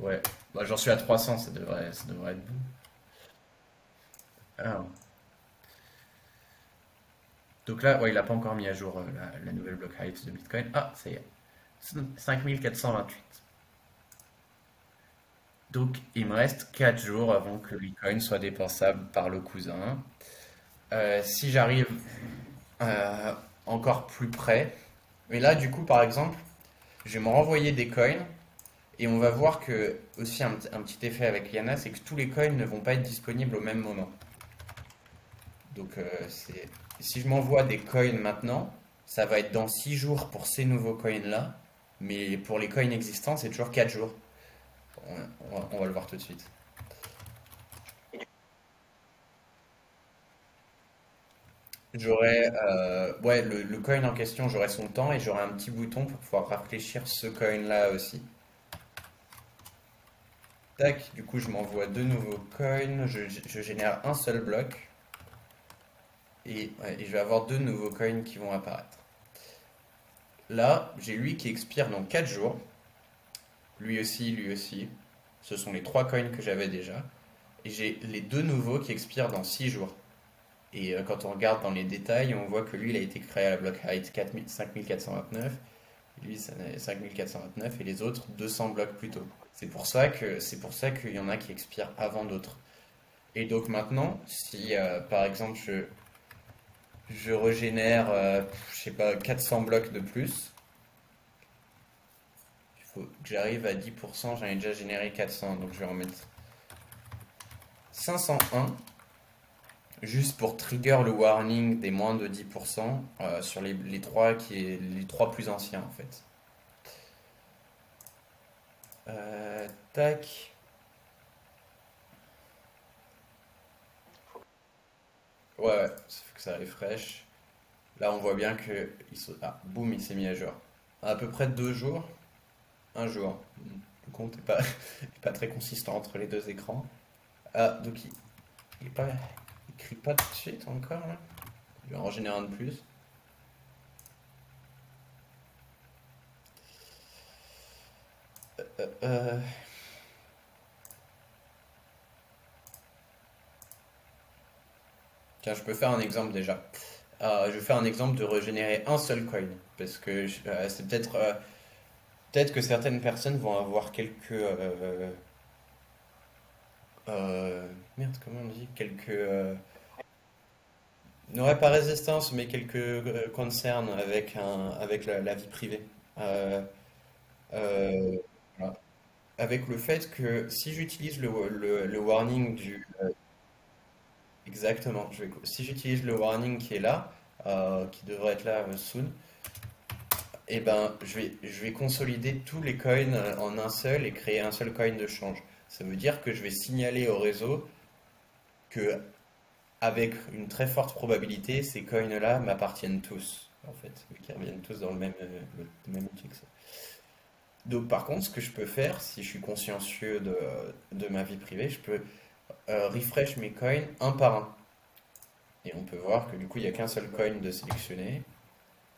Ouais, bah, j'en suis à 300, ça devrait être bon. Ah. Donc là, ouais, il a pas encore mis à jour la nouvelle block height de Bitcoin. Ah, ça y est, 5428. Donc, il me reste 4 jours avant que le Bitcoin soit dépensable par le cousin. Si j'arrive euh, encore plus près. Mais là, du coup, par exemple, je vais me renvoyer des coins et on va voir que, aussi un petit effet avec Yana, c'est que tous les coins ne vont pas être disponibles au même moment. Donc, si je m'envoie des coins maintenant, ça va être dans 6 jours pour ces nouveaux coins-là, mais pour les coins existants, c'est toujours 4 jours. On va le voir tout de suite. Ouais, le coin en question, j'aurai son temps et j'aurai un petit bouton pour pouvoir rafraîchir ce coin-là aussi. Tac, du coup, je m'envoie deux nouveaux coins, je génère un seul bloc et, ouais, et je vais avoir deux nouveaux coins qui vont apparaître. Là, j'ai lui qui expire dans 4 jours, lui aussi, lui aussi. Ce sont les trois coins que j'avais déjà. Et j'ai les deux nouveaux qui expirent dans 6 jours. Et quand on regarde dans les détails, on voit que lui, il a été créé à la block height 5429, lui 5429 et les autres 200 blocs plus tôt. C'est pour ça qu'il y en a qui expirent avant d'autres. Et donc maintenant, si par exemple je régénère, je sais pas, 400 blocs de plus, il faut que j'arrive à 10%, j'en ai déjà généré 400, donc je vais en mettre 501, juste pour trigger le warning des moins de 10% sur les trois plus anciens en fait. Tac. Ouais, ouais, ça fait que ça refresh. Là, on voit bien que ah, boum, il s'est mis à jour. À peu près 2 jours, un jour. Le compte n'est pas, est pas très consistant entre les deux écrans. Ah, donc il est pas, il crie pas tout de suite encore là. Je vais en générer un de plus. Euh, euh, Tiens, je peux faire un exemple déjà. je fais un exemple de régénérer un seul coin. Parce que c'est peut-être que certaines personnes vont avoir merde, comment on dit? N'aurait pas résistance, mais quelques concerns avec la vie privée. Euh, euh, voilà. Avec le fait que si j'utilise le warning Exactement, si j'utilise le warning qui est là, qui devrait être là soon, et ben je vais consolider tous les coins en un seul et créer un seul coin de change. Ça veut dire que je vais signaler au réseau que avec une très forte probabilité, ces coins-là m'appartiennent tous, en fait, vu qu'ils reviennent tous dans le même outil que ça. Donc par contre, ce que je peux faire, si je suis consciencieux de ma vie privée, je peux refresh mes coins un par un. Et on peut voir que du coup, il n'y a qu'un seul coin de sélectionner.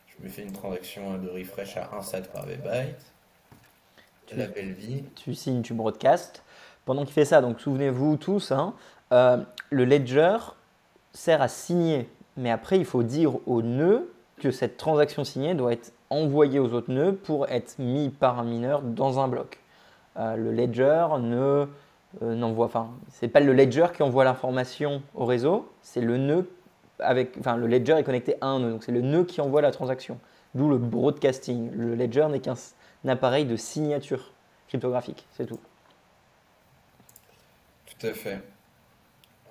Je me fais une transaction de refresh à 1 sat par byte. La Tu, belle vie. tu signes, tu broadcast. Pendant qu'il fait ça, donc souvenez-vous tous, hein, le ledger sert à signer. Mais après, il faut dire au nœud que cette transaction signée doit être envoyée aux autres nœuds pour être mis par un mineur dans un bloc. Le ledger ne n'envoie, enfin, c'est pas le ledger qui envoie l'information au réseau, c'est le nœud enfin, le ledger est connecté à un nœud, donc c'est le nœud qui envoie la transaction. D'où le broadcasting. Le ledger n'est qu'un appareil de signature cryptographique, c'est tout. Tout à fait.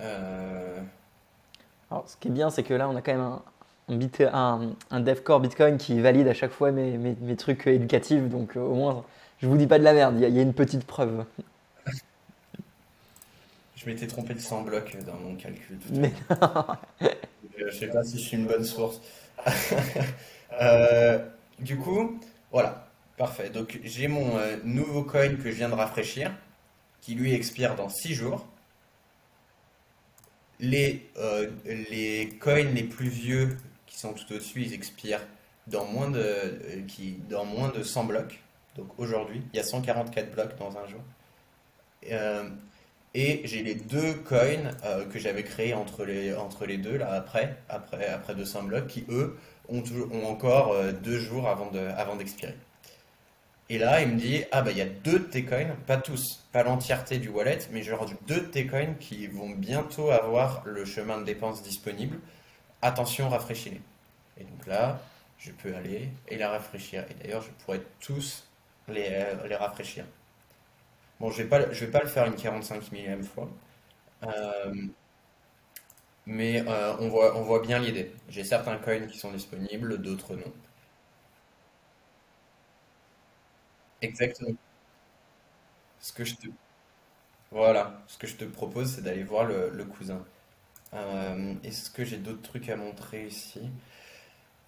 Euh, Alors, ce qui est bien, c'est que là, on a quand même un dev core Bitcoin qui valide à chaque fois mes trucs éducatifs, donc au moins, je vous dis pas de la merde, il y a une petite preuve. je m'étais trompé de 100 blocs dans mon calcul tout à Mais l'heure. Je sais pas si je suis une bonne source. Euh, du coup, voilà. Parfait. Donc j'ai mon nouveau coin que je viens de rafraîchir, qui lui expire dans 6 jours. Les coins les plus vieux qui sont tout au-dessus, ils expirent dans moins de 100 blocs. Donc aujourd'hui, il y a 144 blocs dans un jour. Euh, et j'ai les deux coins que j'avais créés entre les deux, là, après 200 blocs, qui eux ont encore 2 jours avant d'expirer. Et là, il me dit, ah bah il y a deux de tes coins, pas tous, pas l'entièreté du wallet, mais genre deux de tes coins qui vont bientôt avoir le chemin de dépense disponible. Attention, rafraîchis-les. Et donc là, je peux aller et la rafraîchir. Et d'ailleurs, je pourrais tous les rafraîchir. Bon, je vais pas le faire une 45 millième fois, euh, mais on voit bien l'idée. J'ai certains coins qui sont disponibles, d'autres non. Exactement. Ce que je te, voilà, ce que je te propose, c'est d'aller voir le cousin. Est-ce que j'ai d'autres trucs à montrer ici?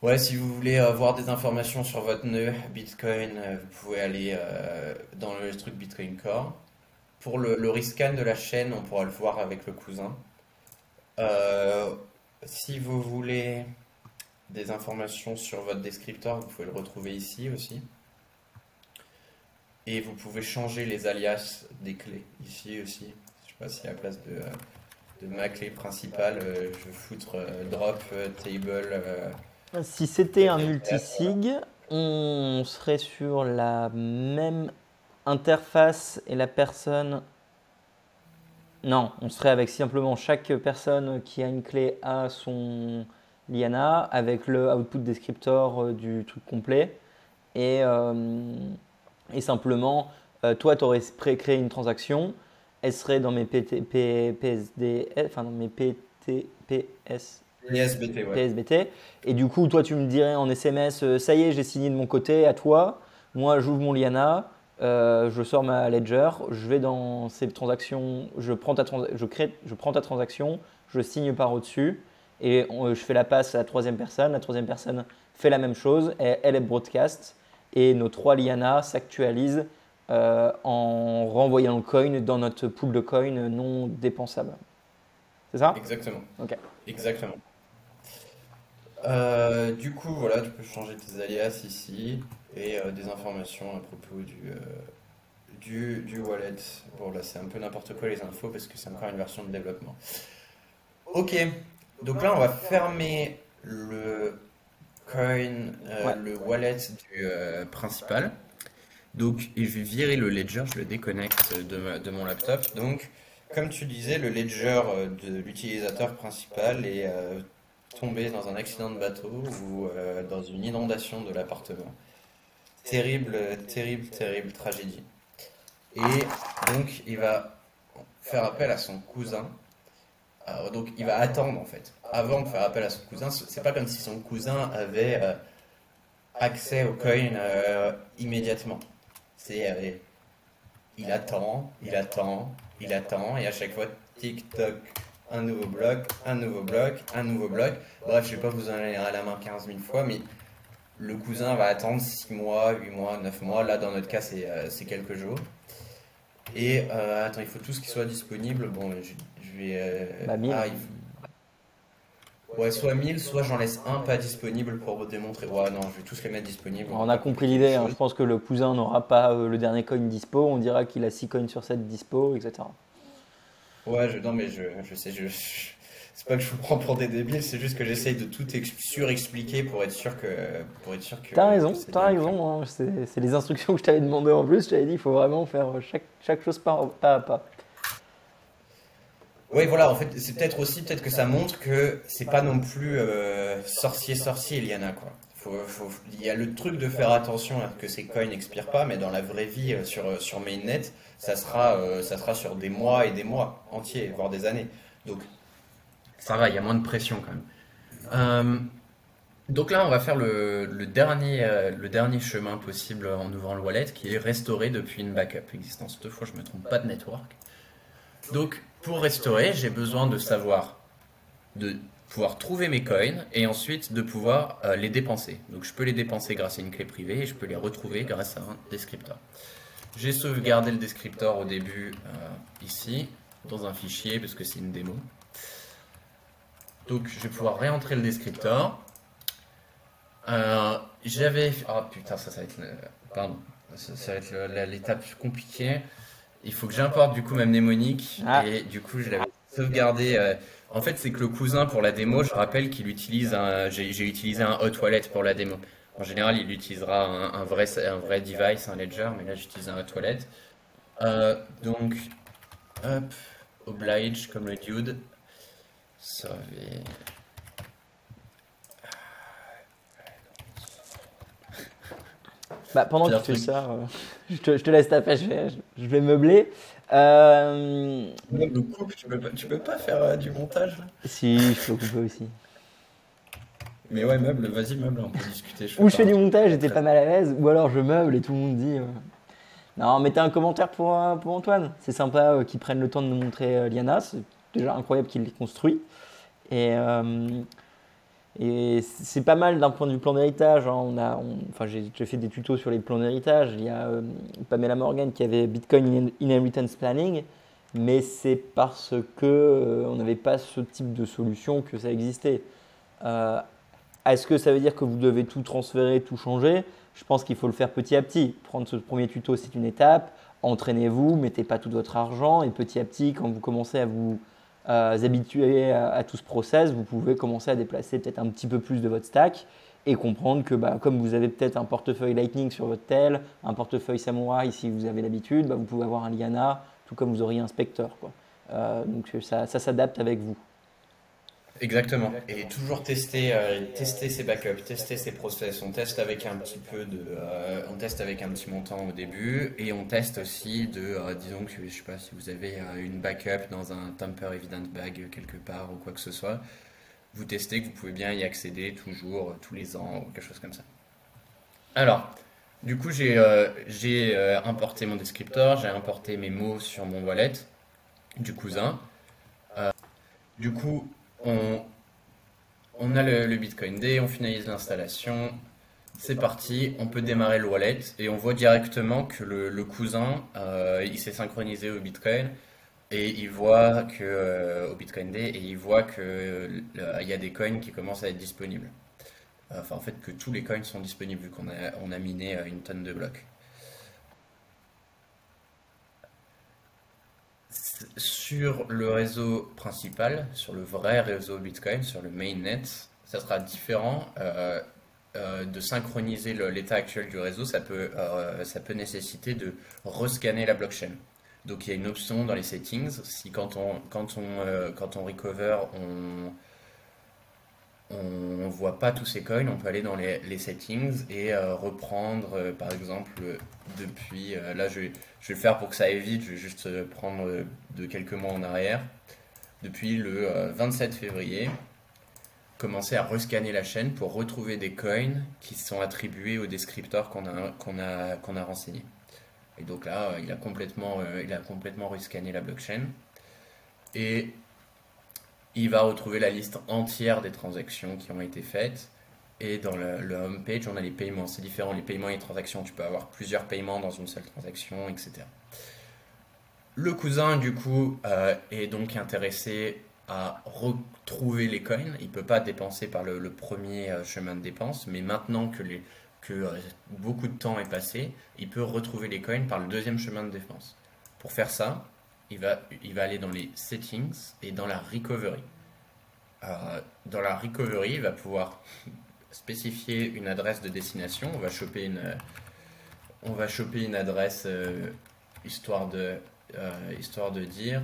Ouais, si vous voulez avoir des informations sur votre nœud Bitcoin, vous pouvez aller dans le truc Bitcoin Core. Pour le rescan de la chaîne, on pourra le voir avec le cousin. Euh, Si vous voulez des informations sur votre descripteur, vous pouvez le retrouver ici aussi. Et vous pouvez changer les alias des clés ici aussi. Je sais pas si à la place de ma clé principale, je veux foutre drop table si c'était un ETF. multisig, on serait sur la même interface et la personne. Non, on serait avec simplement chaque personne qui a une clé à son Liana avec le output descriptor du truc complet. Et, euh, et simplement, toi, tu aurais créé une transaction, elle serait dans mes PSD, enfin dans mes PTPS, PSBT, ouais. PSBT. Et du coup, toi, tu me dirais en SMS, ça y est, j'ai signé de mon côté, à toi. Moi, j'ouvre mon Liana, je sors ma ledger, je vais dans ces transactions, je prends ta transaction, je signe par au-dessus et je fais la passe à la troisième personne. La troisième personne fait la même chose, et elle est broadcast et nos trois Liana s'actualisent en renvoyant le coin dans notre pool de coins non dépensable. C'est ça? Exactement. Ok. Exactement. Du coup, voilà, tu peux changer tes alias ici et des informations à propos du wallet. Bon, là, c'est un peu n'importe quoi les infos parce que c'est encore une version de développement. Ok, donc là, on va fermer le coin, Ouais. le wallet du principal. Donc, et je vais virer le ledger, je le déconnecte de mon laptop. Donc, comme tu disais, le ledger de l'utilisateur principal est tombé dans un accident de bateau ou dans une inondation de l'appartement. Terrible, terrible, terrible tragédie. Et donc, il va faire appel à son cousin. Alors, donc, il va attendre en fait. Avant de faire appel à son cousin, c'est pas comme si son cousin avait accès au coin immédiatement. C'est il attend, il attend, il attend, et à chaque fois, tic-toc, un nouveau bloc, un nouveau bloc, un nouveau bloc. Bref, je vais pas vous en aller à la main 15 000 fois, mais le cousin va attendre 6 mois, 8 mois, 9 mois. Là, dans notre cas, c'est quelques jours. Et attends, il faut tout ce qui soit disponible. Bon, je vais. Bah 1000. Ouais, soit 1000, soit j'en laisse un pas disponible pour vous démontrer. Ouais, non, je vais tous les mettre disponibles, on va On a pas compris compliquer les l'idée, hein. Je choses. pense que le cousin n'aura pas le dernier coin dispo. On dira qu'il a 6 coins sur 7 dispo, etc. Ouais, non, mais je sais, c'est pas que je vous prends pour des débiles, c'est juste que j'essaye de tout surexpliquer pour être sûr que c'est T'as bien clair. raison, hein. C'est les instructions que je t'avais demandé en plus. Je t'avais dit, il faut vraiment faire chaque chose pas à pas. Oui, voilà, en fait, c'est peut-être aussi, peut-être que ça montre que c'est pas non plus sorcier, Eliana, quoi. Il y a le truc de faire attention à que ces coins n'expirent pas, mais dans la vraie vie, sur Mainnet, ça sera sur des mois et des mois entiers, voire des années. Donc, ça va, il y a moins de pression quand même. Euh, donc là, on va faire le dernier chemin possible en ouvrant le wallet, qui est restaurer depuis une backup existence. Deux fois, je me trompe pas de network. Donc, pour restaurer, j'ai besoin de pouvoir trouver mes coins et ensuite de pouvoir les dépenser. Donc, je peux les dépenser grâce à une clé privée et je peux les retrouver grâce à un descripteur. J'ai sauvegardé le descripteur au début ici, dans un fichier, parce que c'est une démo. Donc, je vais pouvoir réentrer le descripteur. J'avais. Oh putain, ça va être. Pardon. Ça va être l'étape compliquée. Il faut que j'importe du coup ma mnémonique Ah, et du coup je l'avais sauvegardé. En fait, c'est que le cousin pour la démo, je rappelle qu'il utilise j'ai utilisé un hot wallet pour la démo. En général, il utilisera un vrai device, un ledger, mais là j'utilise un hot wallet. Donc, hop, oblige comme le dude. Sauver. bah pendant que Pire tu fais truc. ça, je te laisse ta pêche, je vais meubler. Euh, Même le coupe, tu peux pas faire du montage là. Si, je peux couper aussi. Mais ouais, meuble, vas-y, meuble, on peut discuter. Je fais Ou je pas fais un du truc montage, très j'étais très. pas mal à l'aise, ou alors je meuble et tout le monde dit. Non, mettez un commentaire pour Antoine. C'est sympa qu'il prenne le temps de nous montrer Liana. C'est déjà incroyable qu'il l'ait construit. Et, euh, et c'est pas mal d'un point de vue plan d'héritage, hein. Enfin, j'ai fait des tutos sur les plans d'héritage. Il y a Pamela Morgan qui avait Bitcoin Inheritance Planning, mais c'est parce que on n'avait pas ce type de solution que ça existait. Euh, Est-ce que ça veut dire que vous devez tout transférer, tout changer? Je pense qu'il faut le faire petit à petit. Prendre ce premier tuto, c'est une étape. Entraînez-vous, mettez pas tout votre argent et petit à petit, quand vous commencez à vous habituer à tout ce process, vous pouvez commencer à déplacer peut-être un petit peu plus de votre stack et comprendre que bah, comme vous avez peut-être un portefeuille Lightning sur votre tel, un portefeuille Samurai si vous avez l'habitude, bah, vous pouvez avoir un Liana, tout comme vous auriez un Spectre, quoi. Donc ça s'adapte avec vous. Exactement. Et toujours tester ses backups, tester ses process. On teste avec un petit montant au début et on teste aussi disons que je sais pas si vous avez une backup dans un Tamper Evident Bag quelque part ou quoi que ce soit, vous testez que vous pouvez bien y accéder toujours, tous les ans ou quelque chose comme ça. Alors, du coup, j'ai importé mon descriptor, j'ai importé mes mots sur mon wallet du cousin. Du coup, on, On a le Bitcoin D, on finalise l'installation. C'est parti, on peut démarrer le wallet et on voit directement que le cousin, il s'est synchronisé au Bitcoin et il voit que au Bitcoin D et il voit que il y a des coins qui commencent à être disponibles. Enfin, en fait, que tous les coins sont disponibles vu qu'on a miné une tonne de blocs. Sur le réseau principal, sur le vrai réseau Bitcoin, sur le mainnet, ça sera différent. De synchroniser l'état actuel du réseau, ça peut nécessiter de rescanner la blockchain. Donc il y a une option dans les settings, si quand on recover, on voit pas tous ces coins, on peut aller dans les settings et reprendre, par exemple, depuis, là je vais le faire pour que ça aille vite, je vais juste prendre de quelques mois en arrière, depuis le 27 février, commencer à rescanner la chaîne pour retrouver des coins qui sont attribués au descripteur qu'on a renseigné. Et donc là, il a complètement rescanné la blockchain. Et il va retrouver la liste entière des transactions qui ont été faites. Et dans le home page, on a les paiements. C'est différent, les paiements et les transactions. Tu peux avoir plusieurs paiements dans une seule transaction, etc. Le cousin, du coup, est donc intéressé à retrouver les coins. Il ne peut pas dépenser par le premier chemin de dépense, mais maintenant que beaucoup de temps est passé, il peut retrouver les coins par le deuxième chemin de dépense. Pour faire ça, il va aller dans les settings et dans la recovery. Dans la recovery, il va pouvoir spécifier une adresse de destination. On va choper une adresse histoire de dire.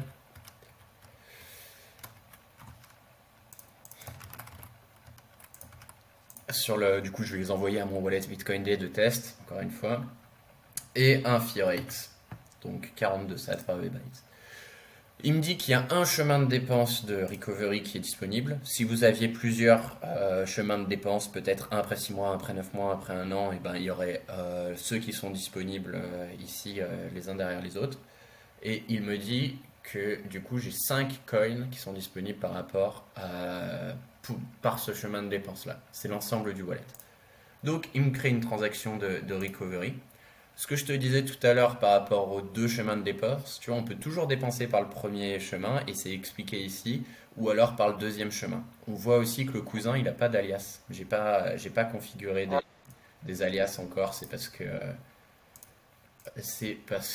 Du coup, je vais les envoyer à mon wallet Bitcoin Day de test, encore une fois. Et un fee rate, donc 42 sats par byte. Il me dit qu'il y a un chemin de dépense de recovery qui est disponible. Si vous aviez plusieurs chemins de dépense, peut-être un après 6 mois, un après 9 mois, après un an, et ben, il y aurait ceux qui sont disponibles ici, les uns derrière les autres. Et il me dit que du coup, j'ai 5 coins qui sont disponibles par ce chemin de dépense-là. C'est l'ensemble du wallet. Donc, il me crée une transaction de recovery. Ce que je te disais tout à l'heure par rapport aux deux chemins de dépense, tu vois, on peut toujours dépenser par le premier chemin, et c'est expliqué ici, ou alors par le deuxième chemin. On voit aussi que le cousin, il n'a pas d'alias. J'ai pas configuré des alias encore, c'est parce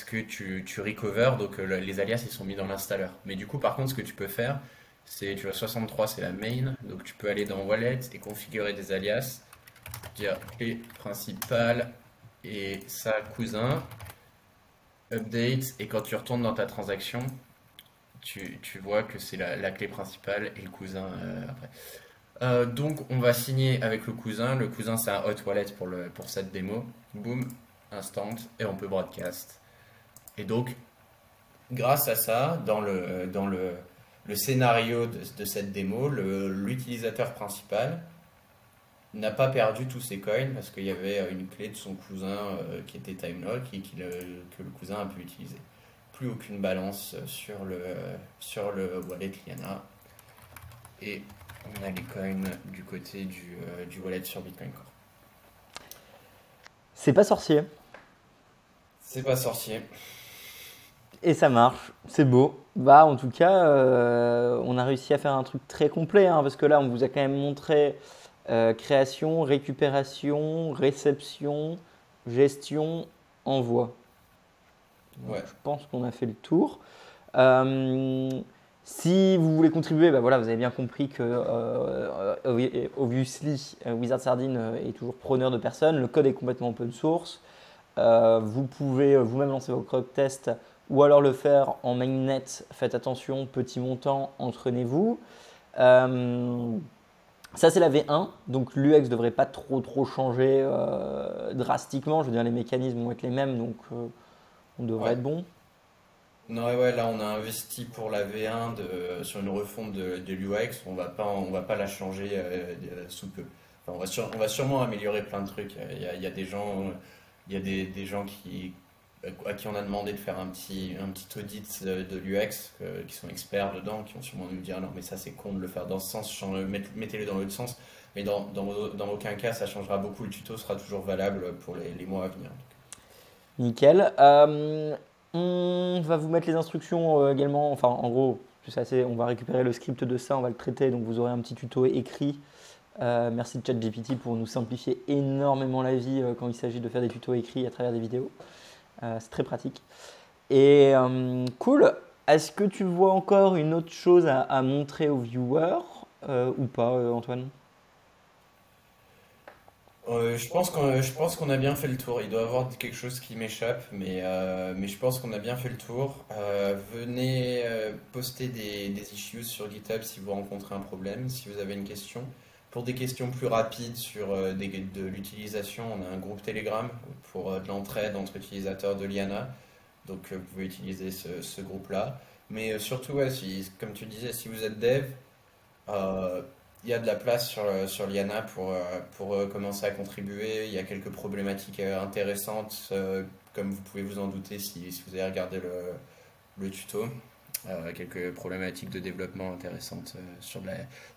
que tu recover, donc les alias ils sont mis dans l'installeur. Mais du coup, par contre, ce que tu peux faire, tu vois, 63 c'est la main, donc tu peux aller dans Wallet et configurer des alias, dire clé principale et ça cousin, update, et quand tu retournes dans ta transaction, tu vois que c'est la clé principale et le cousin après. Donc on va signer avec le cousin. Le cousin c'est un hot wallet pour cette démo. Boom, instant, et on peut broadcast. Et donc, grâce à ça, dans le scénario de cette démo, l'utilisateur principal n'a pas perdu tous ses coins parce qu'il y avait une clé de son cousin qui était time lock et que le cousin a pu utiliser. Plus aucune balance sur le wallet Liana. Et on a les coins du côté du wallet sur Bitcoin Core. C'est pas sorcier. C'est pas sorcier. Et ça marche, c'est beau. Bah, en tout cas, on a réussi à faire un truc très complet, hein, parce que là, on vous a quand même montré création, récupération, réception, gestion, envoi. Donc, Ouais. je pense qu'on a fait le tour. Euh, Si vous voulez contribuer, bah voilà, vous avez bien compris que obviously, Wizard Sardine est toujours preneur de personnes. Le code est complètement open source. Vous pouvez vous-même lancer vos code tests ou alors le faire en mainnet. Faites attention, petit montant, entraînez-vous. Ça, c'est la V1, donc l'UX ne devrait pas trop changer drastiquement. Je veux dire, les mécanismes vont être les mêmes, donc on devrait Ouais. être bon. Non, ouais, là on a investi pour la V1 sur une refonte de l'UX. On va pas la changer sous peu. Enfin, on va sûrement améliorer plein de trucs. Il y a des gens, des gens à qui on a demandé de faire un petit audit de l'UX, qui sont experts dedans, qui vont sûrement nous dire non, mais ça c'est con de le faire dans ce sens, mettez-le dans l'autre sens. Mais dans aucun cas ça changera beaucoup. Le tuto sera toujours valable pour les mois à venir. Nickel. On va vous mettre les instructions également. Enfin, en gros, on va récupérer le script de ça, on va le traiter. Donc, vous aurez un petit tuto écrit. Merci de ChatGPT pour nous simplifier énormément la vie quand il s'agit de faire des tutos écrits à travers des vidéos. C'est très pratique. Et cool. Est-ce que tu vois encore une autre chose à montrer aux viewers ou pas, Antoine? Je pense qu'on a bien fait le tour. Il doit y avoir quelque chose qui m'échappe, mais je pense qu'on a bien fait le tour. Venez poster des issues sur GitHub si vous rencontrez un problème, si vous avez une question. Pour des questions plus rapides sur de l'utilisation, on a un groupe Telegram pour de l'entraide entre utilisateurs de Liana. Donc vous pouvez utiliser ce groupe-là. Mais surtout, ouais, comme tu disais, si vous êtes dev, euh, il y a de la place sur Liana pour commencer à contribuer. Il y a quelques problématiques intéressantes, comme vous pouvez vous en douter si vous avez regardé le tuto. Quelques problématiques de développement intéressantes sur de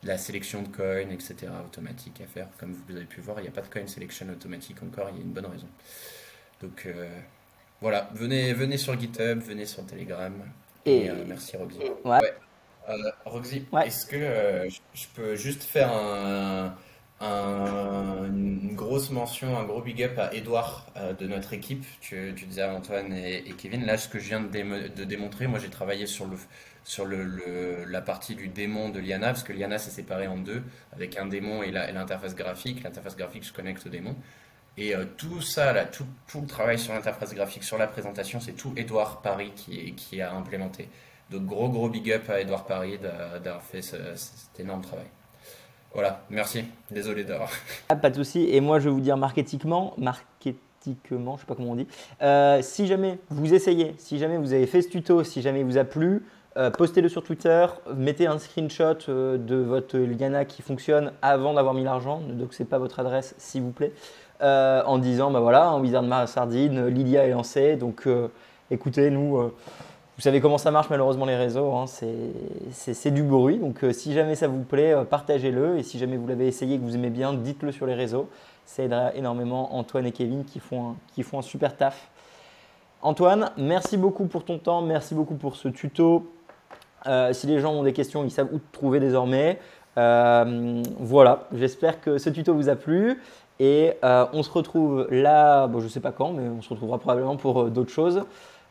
la sélection de coins, etc. automatique à faire. Comme vous avez pu voir, il n'y a pas de coin selection automatique encore, il y a une bonne raison. Donc voilà, venez sur GitHub, venez sur Telegram. Et Et merci Roxy. ouais, Ouais, Roxy, ouais. est-ce que je peux juste faire une grosse mention, un gros big up à Edouard de notre équipe? Tu disais à Antoine et Kevin, là ce que je viens de démontrer, moi j'ai travaillé la partie du démon de Liana, parce que Liana s'est séparé en deux, avec un démon et l'interface graphique. L'interface graphique se connecte au démon. Et tout ça, là, tout le travail sur l'interface graphique, sur la présentation, c'est tout Edouard Paris qui a implémenté. Donc gros big up à Edouard Paris d'avoir fait cet énorme travail. Voilà, merci. Désolé d'avoir. Ah, pas de souci. Et moi, je vais vous dire marketiquement, je sais pas comment on dit. Si jamais vous essayez, si jamais vous avez fait ce tuto, si jamais il vous a plu, postez-le sur Twitter, mettez un screenshot de votre Liana qui fonctionne avant d'avoir mis l'argent. Ne doxez pas votre adresse, s'il vous plaît, en disant, bah voilà, un Wizard Mar Sardine, Lilia est lancé. Donc, écoutez, nous. Vous savez comment ça marche malheureusement les réseaux, hein, c'est du bruit. Donc si jamais ça vous plaît, partagez-le. Et si jamais vous l'avez essayé et que vous aimez bien, dites-le sur les réseaux. Ça aidera énormément Antoine et Kevin qui font un super taf. Antoine, merci beaucoup pour ton temps, merci beaucoup pour ce tuto. Si les gens ont des questions, ils savent où te trouver désormais. Voilà, j'espère que ce tuto vous a plu. Et on se retrouve là, bon, je ne sais pas quand, mais on se retrouvera probablement pour d'autres choses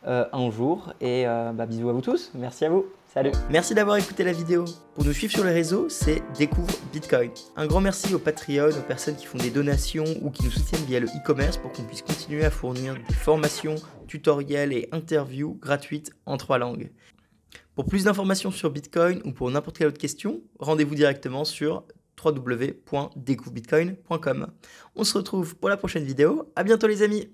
un jour. Et bah, bisous à vous tous. Merci à vous. Salut. Merci d'avoir écouté la vidéo. Pour nous suivre sur les réseaux, c'est Découvre Bitcoin. Un grand merci aux Patreon, aux personnes qui font des donations ou qui nous soutiennent via le e-commerce pour qu'on puisse continuer à fournir des formations, tutoriels et interviews gratuites en 3 langues. Pour plus d'informations sur Bitcoin ou pour n'importe quelle autre question, rendez-vous directement sur www.découvrebitcoin.com. On se retrouve pour la prochaine vidéo. À bientôt les amis.